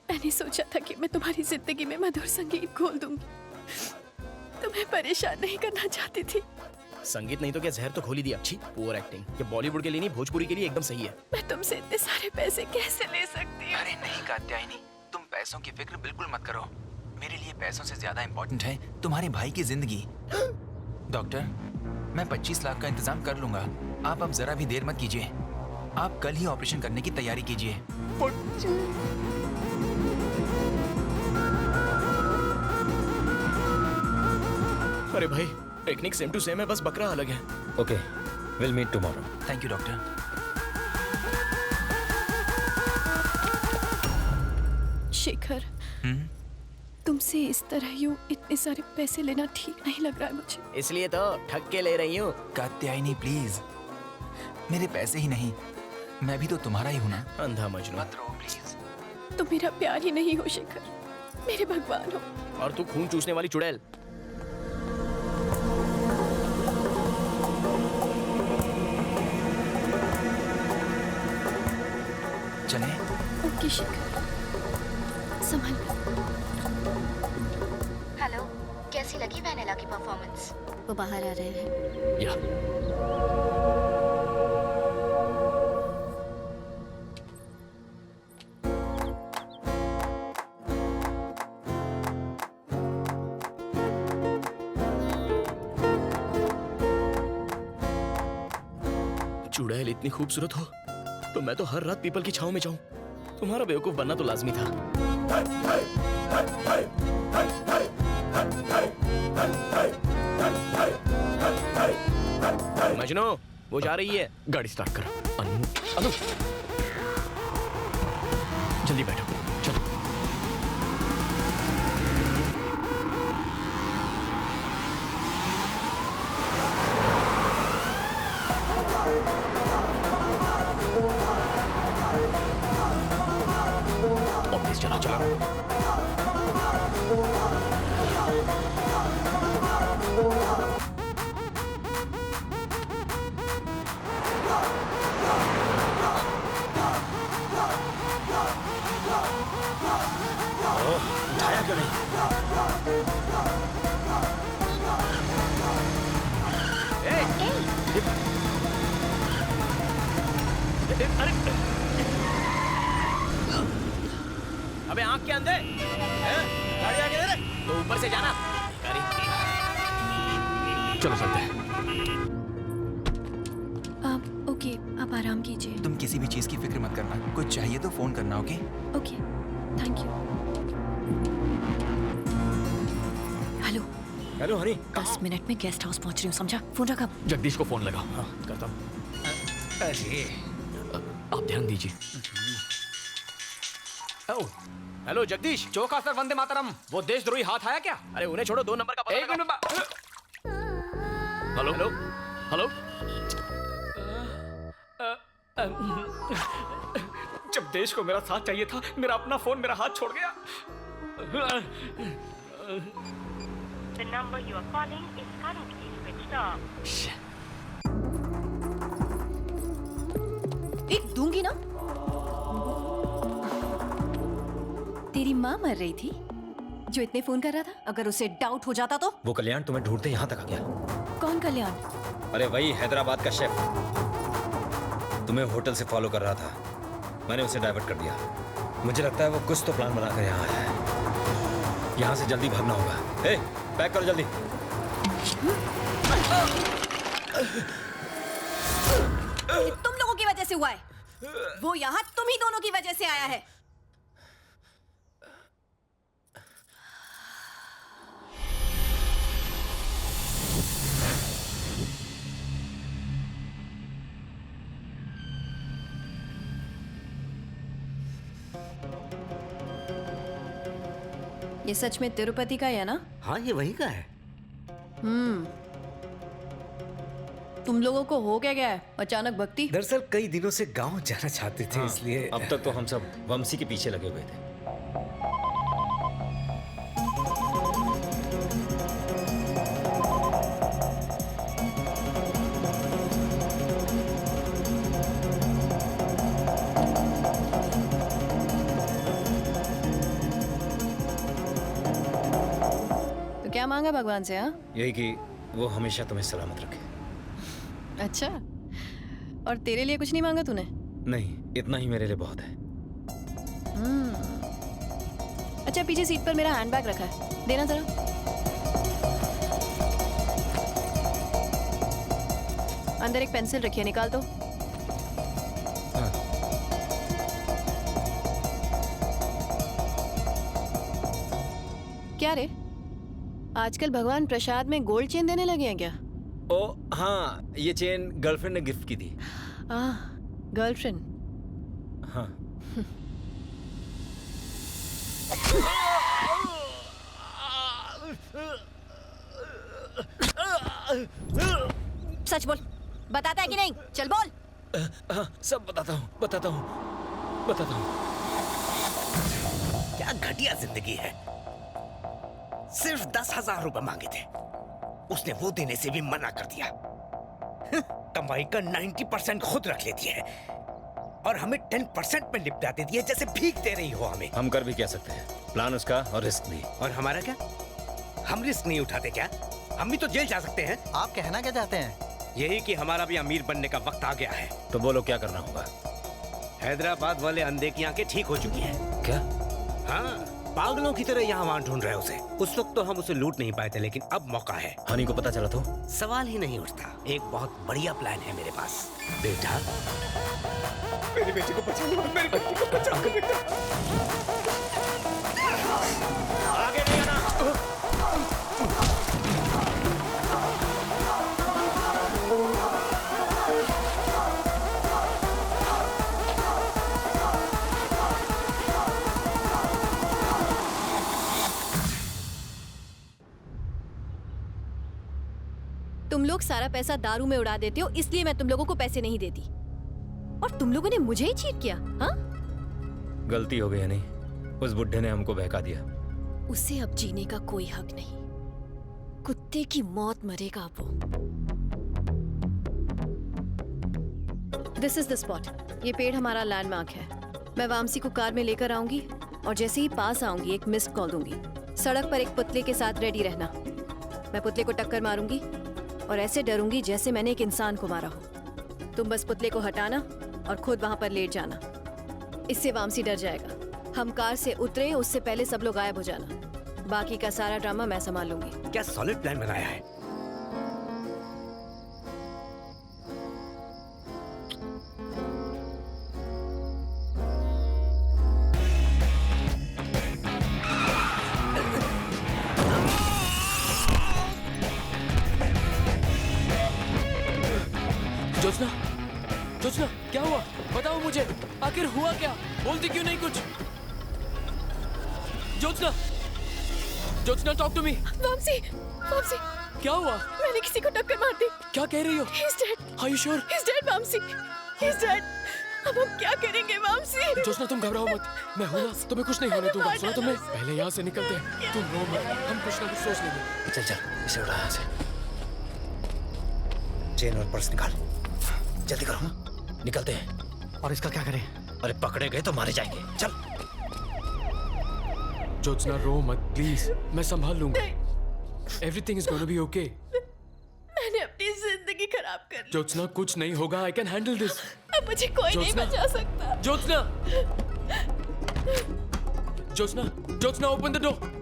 मैंने सोचा था कि मैं तुम्हारी जिंदगी में मधुर संगीत खोल दूंगी। तुम्हें परेशान नहीं करना चाहती थी। संगीत नहीं तो क्या जहर तो खोल ही दिया। अच्छी पुअर एक्टिंग। ये बॉलीवुड के लिए नहीं, भोजपुरी के लिए एकदम सही है। मैं तुमसे इतने सारे पैसे कैसे ले सकती हूँ? अरे नहीं कात्यायनी, तुम पैसों की फिक्र बिल्कुल मत करो। मेरे लिए पैसों से ज्यादा इम्पोर्टेंट है तुम्हारे भाई की जिंदगी। डॉक्टर, मैं 25 लाख का इंतजाम कर लूंगा। आप अब जरा भी देर मत कीजिए। आप कल ही ऑपरेशन करने की तैयारी कीजिए। अरे भाई, टेक्निक सेम टू सेम है, बस बकरा अलग है। Okay, will meet tomorrow. Thank you doctor. Shekhar, तुमसे इस तरह यूं इतने सारे पैसे लेना ठीक नहीं लग रहा है मुझे। इसलिए तो ठग के ले रही हूँ। कात्यायनी प्लीज, मेरे पैसे ही नहीं, मैं भी तो तुम्हारा ही हूँ ना। अंधा मजनू। मत रो प्लीज। तुम मेरा प्यार ही नहीं हो शेखर, मेरे भगवान हो। और तू खून चूसने वाली चुड़ैल। चले? ओके शेखर, संभल कर। हेलो, कैसी लगी वेनेला की परफॉर्मेंस? वो बाहर आ रहे हैं। या चुड़ैल इतनी खूबसूरत हो तो मैं तो हर रात पीपल की छांव में जाऊं। तुम्हारा बेवकूफ बनना तो लाजमी था। मजनू, वो जा रही है। गाड़ी स्टार्ट करो। अनु, जल्दी बैठो, चलो। ऑफिस चला चला। उठाया क्यों नहीं? अरे अबे आंख के अंधे, गाड़ी आगे दे, तो ऊपर से जाना। गाड़ी चलो चलते हैं। ओके, आप आराम कीजिए। तुम किसी भी चीज की फिक्र मत करना, कुछ चाहिए तो फोन करना, okay? Okay, thank you. Hello hello Honey, 10 minute में गेस्ट हाउस पहुंच रही हूँ, समझा? फोन रखा। जगदीश को फोन लगा। हाँ करता हूँ। अरे आप ध्यान दीजिए। हेलो जगदीश, चौका सर वंदे मातरम। वो देशद्रोही हाथ आया क्या? अरे उन्हें छोड़ो, 2 नंबर का पता एक मिनट। Hello hello hello. जब देश को मेरा साथ चाहिए था, मेरा अपना फोन मेरा हाथ छोड़ गया। The number you are calling is currently switched off. एक दूंगी ना। तेरी माँ मर रही थी जो इतने फोन कर रहा था। अगर उसे डाउट हो जाता तो? वो कल्याण तुम्हें ढूंढते यहाँ तक आ गया। कौन कल्याण? अरे वही हैदराबाद का शेफ, तुम्हें होटल से फॉलो कर रहा था। मैंने उसे डाइवर्ट कर दिया। मुझे लगता है वो कुछ तो प्लान बनाकर यहाँ आया है। यहाँ से जल्दी भागना होगा। ए, पैक करो जल्दी। ये तुम लोगों की वजह से हुआ है। वो यहाँ तुम ही दोनों की वजह से आया है। ये सच में तिरुपति का ही है ना? हाँ, ये वही का है। तुम लोगों को हो क्या गया है अचानक भक्ति? दरअसल कई दिनों से गांव जाना चाहते थे, इसलिए अब तक तो हम सब वंशी के पीछे लगे हुए थे। तो क्या मांगा भगवान से? हाँ, यही कि वो हमेशा तुम्हें सलामत रखे। अच्छा, और तेरे लिए कुछ नहीं मांगा तूने? नहीं, इतना ही मेरे लिए बहुत है। अच्छा, पीछे सीट पर मेरा हैंडबैग रखा है, देना जरा। अंदर एक पेंसिल रखी है, निकाल दो। क्या रे, आजकल भगवान प्रसाद में गोल्ड चेन देने लगे हैं क्या? ओ हाँ, ये चेन गर्लफ्रेंड ने गिफ्ट की थी। गर्लफ्रेंड? हाँ। सच बोल, बताता है कि नहीं? चल बोल। हाँ, सब बताता हूँ। क्या घटिया जिंदगी है। सिर्फ 10,000 रुपए मांगे थे, उसने वो देने से भी मना कर दिया। कमाई का 90% खुद रख लेती है और हमें 10% में निपटा देती है, जैसे भीख दे रही हो हमें। हम कर भी क्या सकते हैं, प्लान उसका और रिस्क भी। और हमारा क्या? हम रिस्क नहीं उठाते क्या? हम भी तो जेल जा सकते हैं। आप कहना क्या चाहते हैं? यही कि हमारा भी अमीर बनने का वक्त आ गया है। तो बोलो क्या करना होगा? हैदराबाद वाले अंधे की आंखें ठीक हो चुकी हैं। क्या? हाँ, पागलों की तरह यहाँ वहाँ ढूंढ रहे उसे। उस वक्त तो हम उसे लूट नहीं पाए थे, लेकिन अब मौका है। हनी को पता चला तो? सवाल ही नहीं उठता। एक बहुत बढ़िया प्लान है मेरे पास। बेटा, मेरी बेटी को बचा लो, मेरी बेटी को बचा लो बेटा। आगे नहीं आना। तुम लोग सारा पैसा दारू में उड़ा देते हो, इसलिए मैं तुम लोगों को पैसे नहीं देती। और तुम लोगों ने मुझे ही चीट किया। हाँ, गलती हो गई नहीं, उस बुड्ढे ने हमको बहका दिया। उसे अब जीने का कोई हक नहीं। कुत्ते की मौत मरेगा अब वो। This is the spot. ये पेड़ हमारा लैंडमार्क है। मैं वामसी को कार में लेकर आऊंगी और जैसे ही पास आऊंगी एक मिस्ड कॉल दूंगी। सड़क पर एक पुतले के साथ रेडी रहना। मैं पुतले को टक्कर मारूंगी और ऐसे डरूंगी जैसे मैंने एक इंसान को मारा हो। तुम बस पुतले को हटाना और खुद वहां पर लेट जाना। इससे वामसी डर जाएगा। हम कार से उतरे उससे पहले सब लोग गायब हो जाना। बाकी का सारा ड्रामा मैं संभाल लूंगी। क्या सॉलिड प्लान बनाया है। जोत्स्ना, जोत्स्ना, क्या हुआ? बताओ मुझे, आखिर हुआ क्या? बोलती क्यों नहीं कुछ? Jyotsna, Jyotsna, talk to me. Vamsi, Vamsi, क्या हुआ? मैंने किसी को टक्कर मार दी। क्या कह रही हो? He's dead. Are you sure? He's dead, Vamsi. He's dead. अब हम क्या करेंगे, वामसी? जोत्स्ना, तुम घबराओ मत, मैं हूं ना, तुम्हें कुछ नहीं होने दूंगा। सुना तुमने? पहले यहाँ से निकलते हैं, तुम रो मत, हम कुछ ना कुछ सोच लेंगे। चल चल, इसे उड़ा यहाँ से। चेन और पर्स निकाल, जल्दी करो, निकलते हैं। और इसका क्या करें? अरे पकड़े गए तो मारे जाएंगे, चल। जोत्स्ना, रो मत प्लीज, मैं संभाल लूंगा। Everything is gonna be okay. मैंने अपनी जिंदगी खराब कर ली। जोत्स्ना, कुछ नहीं होगा, आई कैन हैंडल दिस। अब मुझे कोई नहीं जोत्स्ना। बचा सकता। Jyotsna, Jyotsna, Jyotsna, open the door.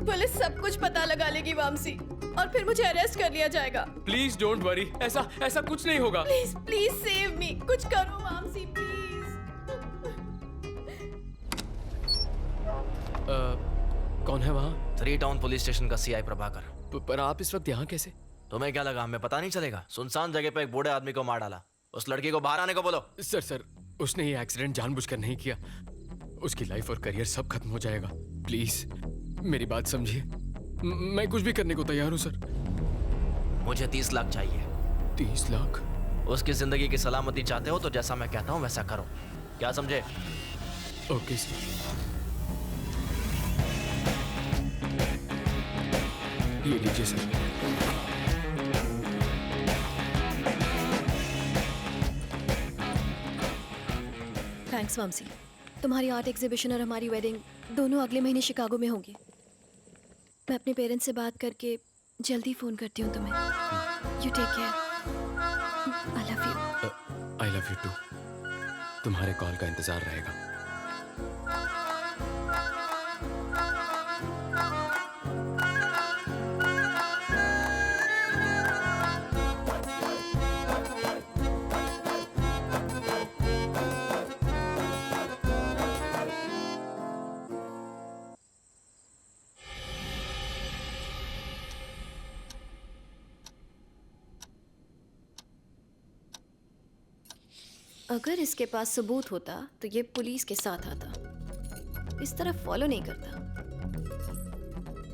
Police सब कुछ पता लगा लेगी, वामसी, और फिर मुझे अरेस्ट कर लिया जाएगा। प्लीज डोंट वरी, ऐसा कुछ नहीं होगा। प्लीज प्लीज सेव मी, कुछ करो वामसी, प्लीज। कौन है वहाँ? 3 टाउन पुलिस स्टेशन का सीआई प्रभाकर। पर आप इस वक्त यहाँ कैसे? तुम्हें क्या लगा हमें पता नहीं चलेगा? सुनसान जगह पे एक बूढ़े आदमी को मार डाला। उस लड़की को बाहर आने को बोलो। सर, उसने ये एक्सीडेंट जानबूझकर नहीं किया। उसकी लाइफ और करियर सब खत्म हो जाएगा। प्लीज मेरी बात समझिए, मैं कुछ भी करने को तैयार हूँ सर। मुझे 30 लाख चाहिए। 30 लाख? उसकी जिंदगी की सलामती चाहते हो तो जैसा मैं कहता हूँ वैसा करो, क्या समझे? Okay sir. ये लीजिए सर। थैंक्स वामसी। तुम्हारी आर्ट एग्जीबिशन और हमारी वेडिंग दोनों अगले महीने शिकागो में होंगी। मैं अपने पेरेंट्स से बात करके जल्दी फोन करती हूँ तुम्हें। You take care. I love you. I love you too. तुम्हारे कॉल का इंतजार रहेगा। अगर इसके पास सबूत होता तो ये पुलिस के साथ आता, इस तरह फॉलो नहीं करता।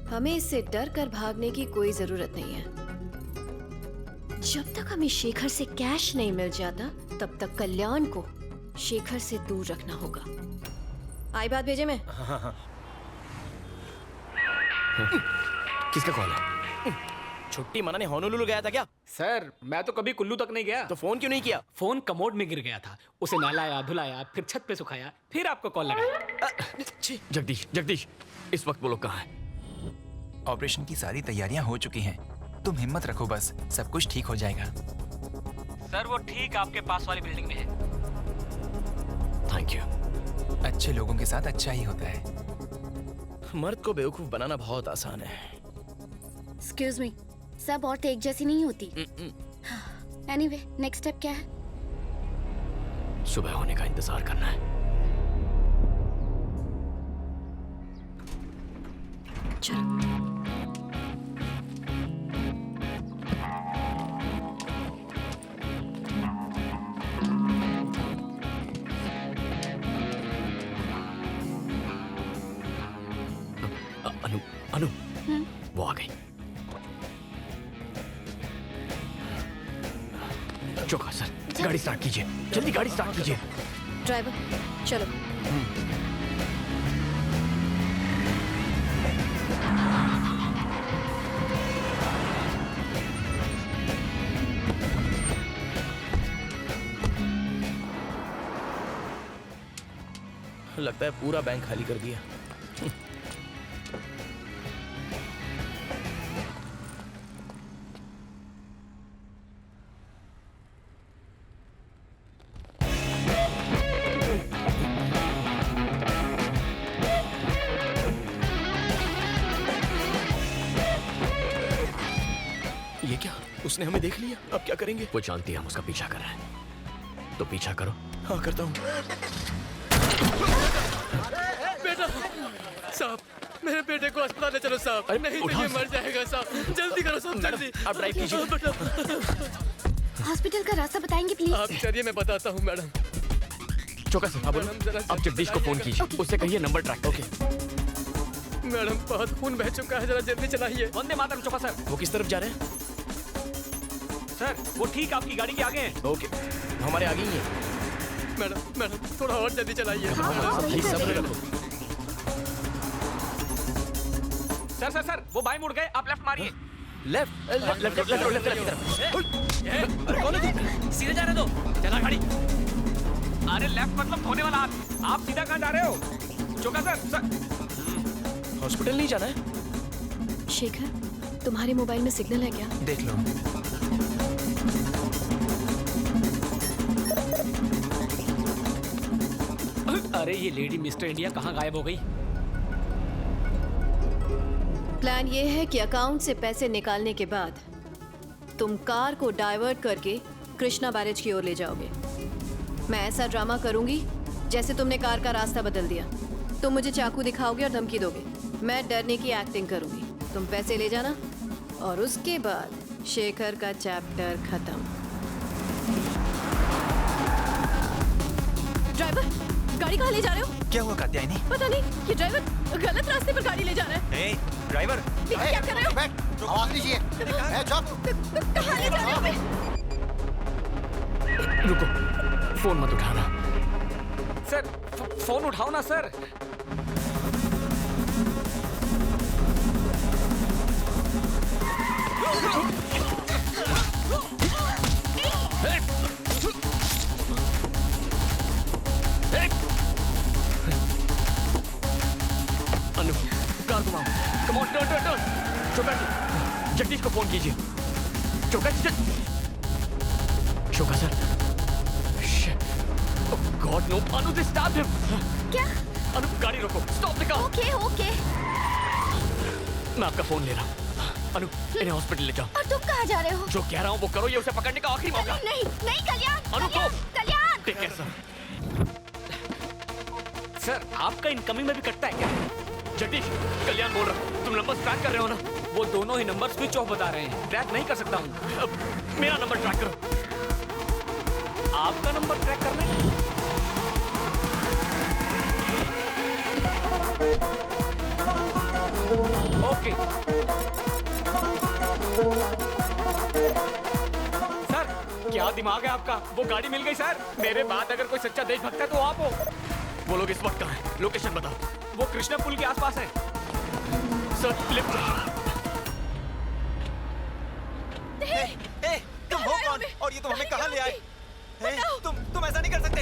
हमें इससे डर कर भागने की कोई जरूरत नहीं है। जब तक हमें शेखर से कैश नहीं मिल जाता तब तक कल्याण को शेखर से दूर रखना होगा। आई बात भेजे में? किसका कॉल है? छुट्टी मनाने होनोलुलु गया था क्या? सर मैं तो कभी कुल्लू तक नहीं गया। तो फोन क्यों नहीं किया? फोन कमोड में गिर गया था, उसे नहलाया धुलाया, फिर छत पे सुखाया, फिर आपको कॉल लगाया। जगदीश, इस वक्त वो लोग कहाँ हैं? ऑपरेशन की सारी तैयारियां हो चुकी हैं। तुम हिम्मत रखो, बस सब कुछ ठीक हो जाएगा। सर वो ठीक आपके पास वाली बिल्डिंग में है। Thank you. अच्छे लोगों के साथ अच्छा ही होता है। मर्द को बेवकूफ बनाना बहुत आसान है। एक्सक्यूज मी, सब औरतें एक जैसी नहीं होती। एनीवे, नेक्स्ट स्टेप क्या है? सुबह होने का इंतजार करना है। चलो। अनु, वो आ गई। चौका सर, गाड़ी स्टार्ट कीजिए, जल्दी गाड़ी स्टार्ट कीजिए। ड्राइवर चलो। लगता है पूरा बैंक खाली कर दिया। ये क्या? उसने हमें देख लिया, अब क्या करेंगे? वो जानती है हम उसका पीछा कर रहे हैं, तो पीछा करो। हाँ करता हूँ। बेटा, साहब, मेरे बेटे को अस्पताल ले चलो साहब। नहीं तो ये मर जाएगा साहब। जल्दी करो साहब, जल्दी। आप ड्राइव कीजिए। हॉस्पिटल का रास्ता बताएंगे प्लीज? आप चलिए मैं बताता हूँ मैडम। चौका सर, आप जगदीश को फोन कीजिए, उससे कहिए नंबर ट्रैक। ओके मैडम बहुत खून बह चुका है, जरा जल्दी चलाइए। वंदे मातरम चौका सर। वो किस तरफ जा रहे हैं? सर वो ठीक आपकी गाड़ी के आगे हैं। ओके हमारे आगे ही है। मैडम थोड़ा और जल्दी चलाइए। प्लीज सब्र रखो। सर वो बाएं मुड़ गए, आप लेफ्ट मारिए। लेफ्ट की तरफ। अरे कौन है तू? सीधे जाने दो, चला गाड़ी। अरे लेफ्ट मतलब धोने वाला हाथ। आप सीधा कहाँ जा रहे हो? चौका सर। हॉस्पिटल नहीं जाना है? शेखर, तुम्हारे मोबाइल में सिग्नल है क्या? देख लो। अरे ये लेडी मिस्टर इंडिया कहाँ गायब हो गई? प्लान ये है कि अकाउंट से पैसे निकालने के बाद तुम कार को डाइवर्ट करके कृष्णा बैरेज की ओर ले जाओगे। मैं ऐसा ड्रामा करूंगी जैसे तुमने कार का रास्ता बदल दिया। तुम मुझे चाकू दिखाओगे और धमकी दोगे। मैं डरने की एक्टिंग करूंगी। तुम पैसे ले जाना और उसके बाद शेखर का चैप्टर खत्म। ड्राइवर, गाड़ी कहाँ ले जा रहे हो? क्या हुआ कात्यायनी? पता नहीं, ये ड्राइवर गलत रास्ते पर गाड़ी ले जा रहा है। हे ड्राइवर, क्या कर रहे हो? आवाज दीजिए। कहाँ ले जा रहे हो हमें? रुको, फोन मत उठाना। सर फोन उठाओ ना सर। अनु, कार घुमाओ। Come on, turn. Chowka ji, Jagdish को फोन कीजिए। Chowka sir. God no, Anu they stopped him. क्या? अनु गाड़ी रोको, स्टॉप द कार। ओके। मैं आपका फोन ले रहा हूँ। अनु, इन्हें हॉस्पिटल ले जाओ। और तुम कहाँ जा रहे हो? जो कह रहा हूँ वो करो, ये उसे पकड़ने का आखिरी मौका। नहीं कल्याण। अनु को Kalyan. Take care sir. Sir आपका इनकमिंग में भी कटता है क्या? जगदीश, कल्याण बोल रहा हूँ। तुम नंबर ट्रैक कर रहे हो ना? वो दोनों ही नंबर स्विच ऑफ बता रहे हैं। ट्रैक नहीं कर सकता हूँ। मेरा नंबर ट्रैक करो। आपका नंबर ट्रैक करना है? ओके सर, क्या दिमाग है आपका? वो गाड़ी मिल गई सर। मेरे बाद अगर कोई सच्चा देशभक्त है तो आप हो। वो लोग इस वक्त कहाँ हैं? लोकेशन बताओ। वो कृष्णा पुल के आसपास है। Sir lift. तुम हो कौन और ये तुम हमें कहाँ ले आए? तुम ऐसा नहीं कर सकते।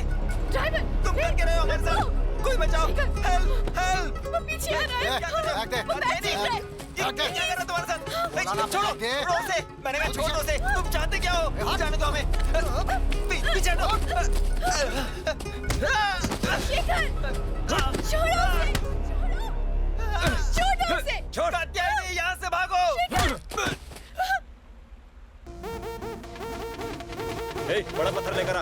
ड्राइवर, तुम कर के रहे हो हमारे साथ। कोई बचाओ। हेल्प। वो पीछे आ रहा है। क्या कर रहे हो? क्या कर रहे हो तुम्हारे साथ? छोड़ो उसे। मैंने कहा छोड़ दो उसे। तुम चाहते क्या हो? जाने दो हमें। पीछे हटो। शेखर, छोड़ो उसे। छोड़ कात्यायनी, यहाँ से भागो। बड़ा पत्थर लेकर आ।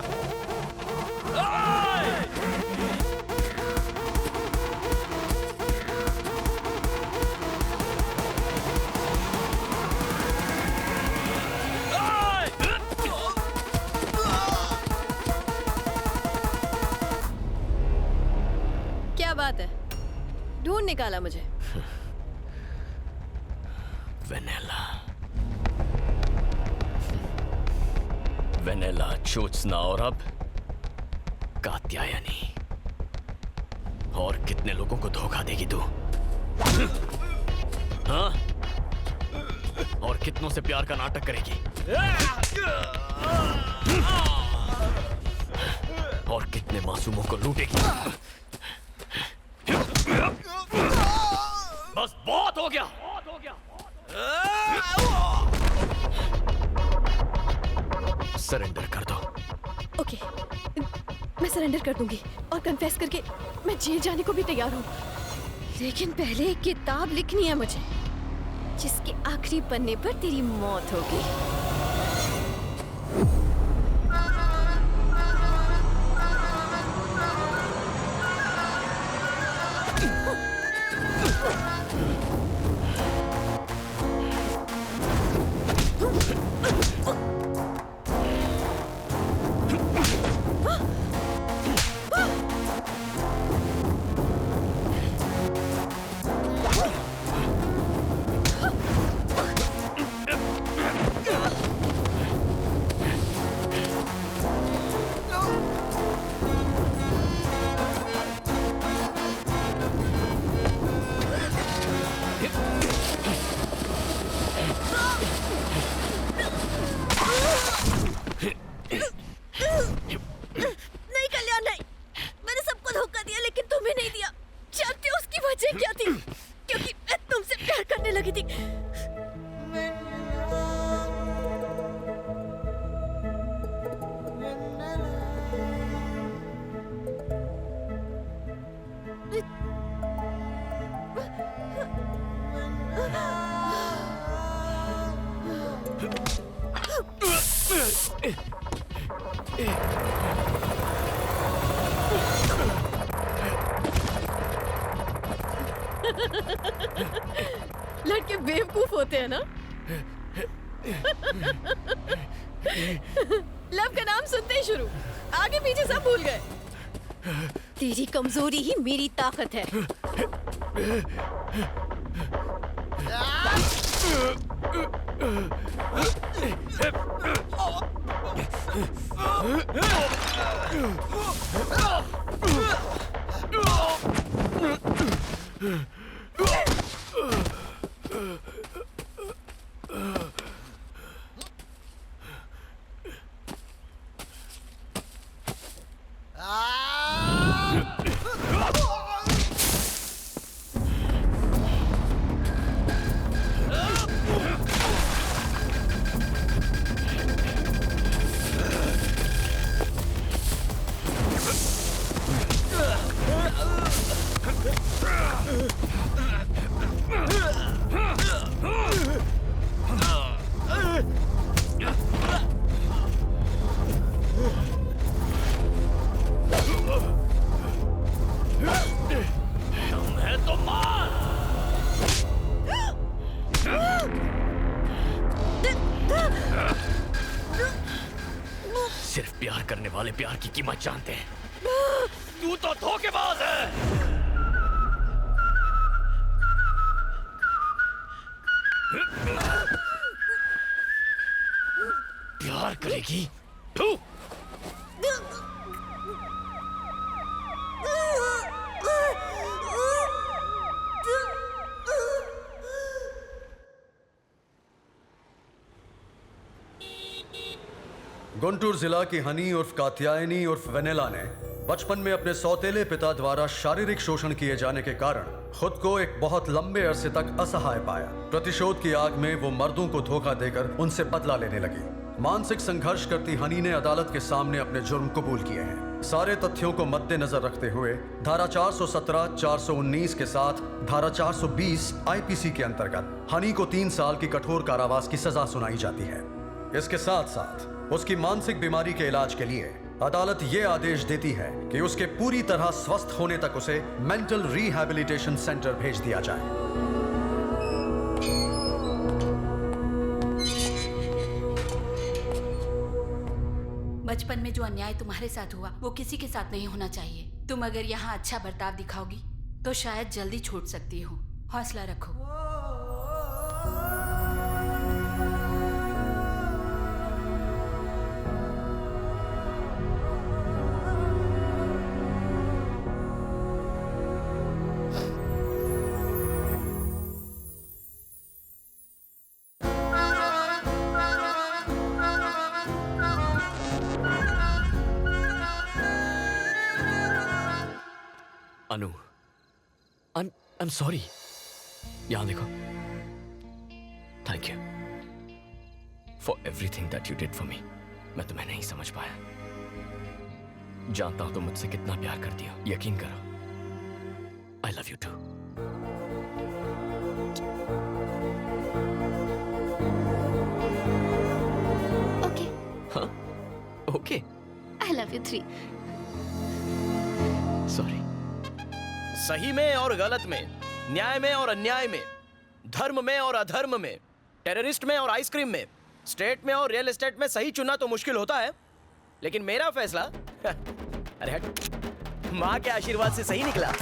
क्या बात है? ढूंढ निकाला मुझे। वेनेला, ज्योत्सना और अब कात्यायनी। और कितने लोगों को धोखा देगी तू? हाँ? और कितनों से प्यार का नाटक करेगी? और कितने मासूमों को लूटेगी? बस बहुत हो गया। सरेंडर कर दो। ओके, मैं सरेंडर कर दूंगी और कन्फेस करके मैं जेल जाने को भी तैयार हूँ। लेकिन पहले एक किताब लिखनी है मुझे, जिसके आखिरी पन्ने पर तेरी मौत होगी। लड़के बेवकूफ होते हैं ना। लव का नाम सुनते ही शुरू, आगे पीछे सब भूल गए। तेरी कमजोरी ही मेरी ताकत है। सिर्फ प्यार करने वाले प्यार की कीमत जानते हैं। तू तो धोखेबाज है। प्यार करेगी तू? गुंटूर जिला की हनी उर्फ कात्यायनी उर्फ वेनेला ने बचपन में अपने सौतेले पिता द्वारा शारीरिक शोषण किए जाने के कारण खुद को एक बहुत लंबे अरसे तक असहाय पाया। प्रतिशोध की आग में वो मर्दों को धोखा देकर उनसे बदला लेने लगी। मानसिक संघर्ष करती हनी ने अदालत के सामने अपने जुर्म कबूल किए हैं। सारे तथ्यों को मद्देनजर रखते हुए धारा 417, 419 के साथ धारा 420 आईपीसी के अंतर्गत हनी को 3 साल की कठोर कारावास की सजा सुनाई जाती है। इसके साथ साथ उसकी मानसिक बीमारी के इलाज के लिए अदालत ये आदेश देती है कि उसके पूरी तरह स्वस्थ होने तक उसे मेंटल रिहैबिलिटेशन सेंटर भेज दिया जाए। बचपन में जो अन्याय तुम्हारे साथ हुआ वो किसी के साथ नहीं होना चाहिए। तुम अगर यहाँ अच्छा बर्ताव दिखाओगी तो शायद जल्दी छूट सकती हो। हौसला रखो। अनु, I'm sorry। यहाँ देखो। Thank you for everything that you did for me। मैं तुम्हें नहीं समझ पाया। जानता हूं तुम मुझसे कितना प्यार करती हो। यकीन करो। I love you too। Okay। हाँ? Okay। I love you 3। Sorry। सही में और गलत में, न्याय में और अन्याय में, धर्म में और अधर्म में, टेररिस्ट में और आइसक्रीम में, स्टेट में और रियल एस्टेट में सही चुनना तो मुश्किल होता है, लेकिन मेरा फैसला अरे हट, माँ के आशीर्वाद से सही निकला।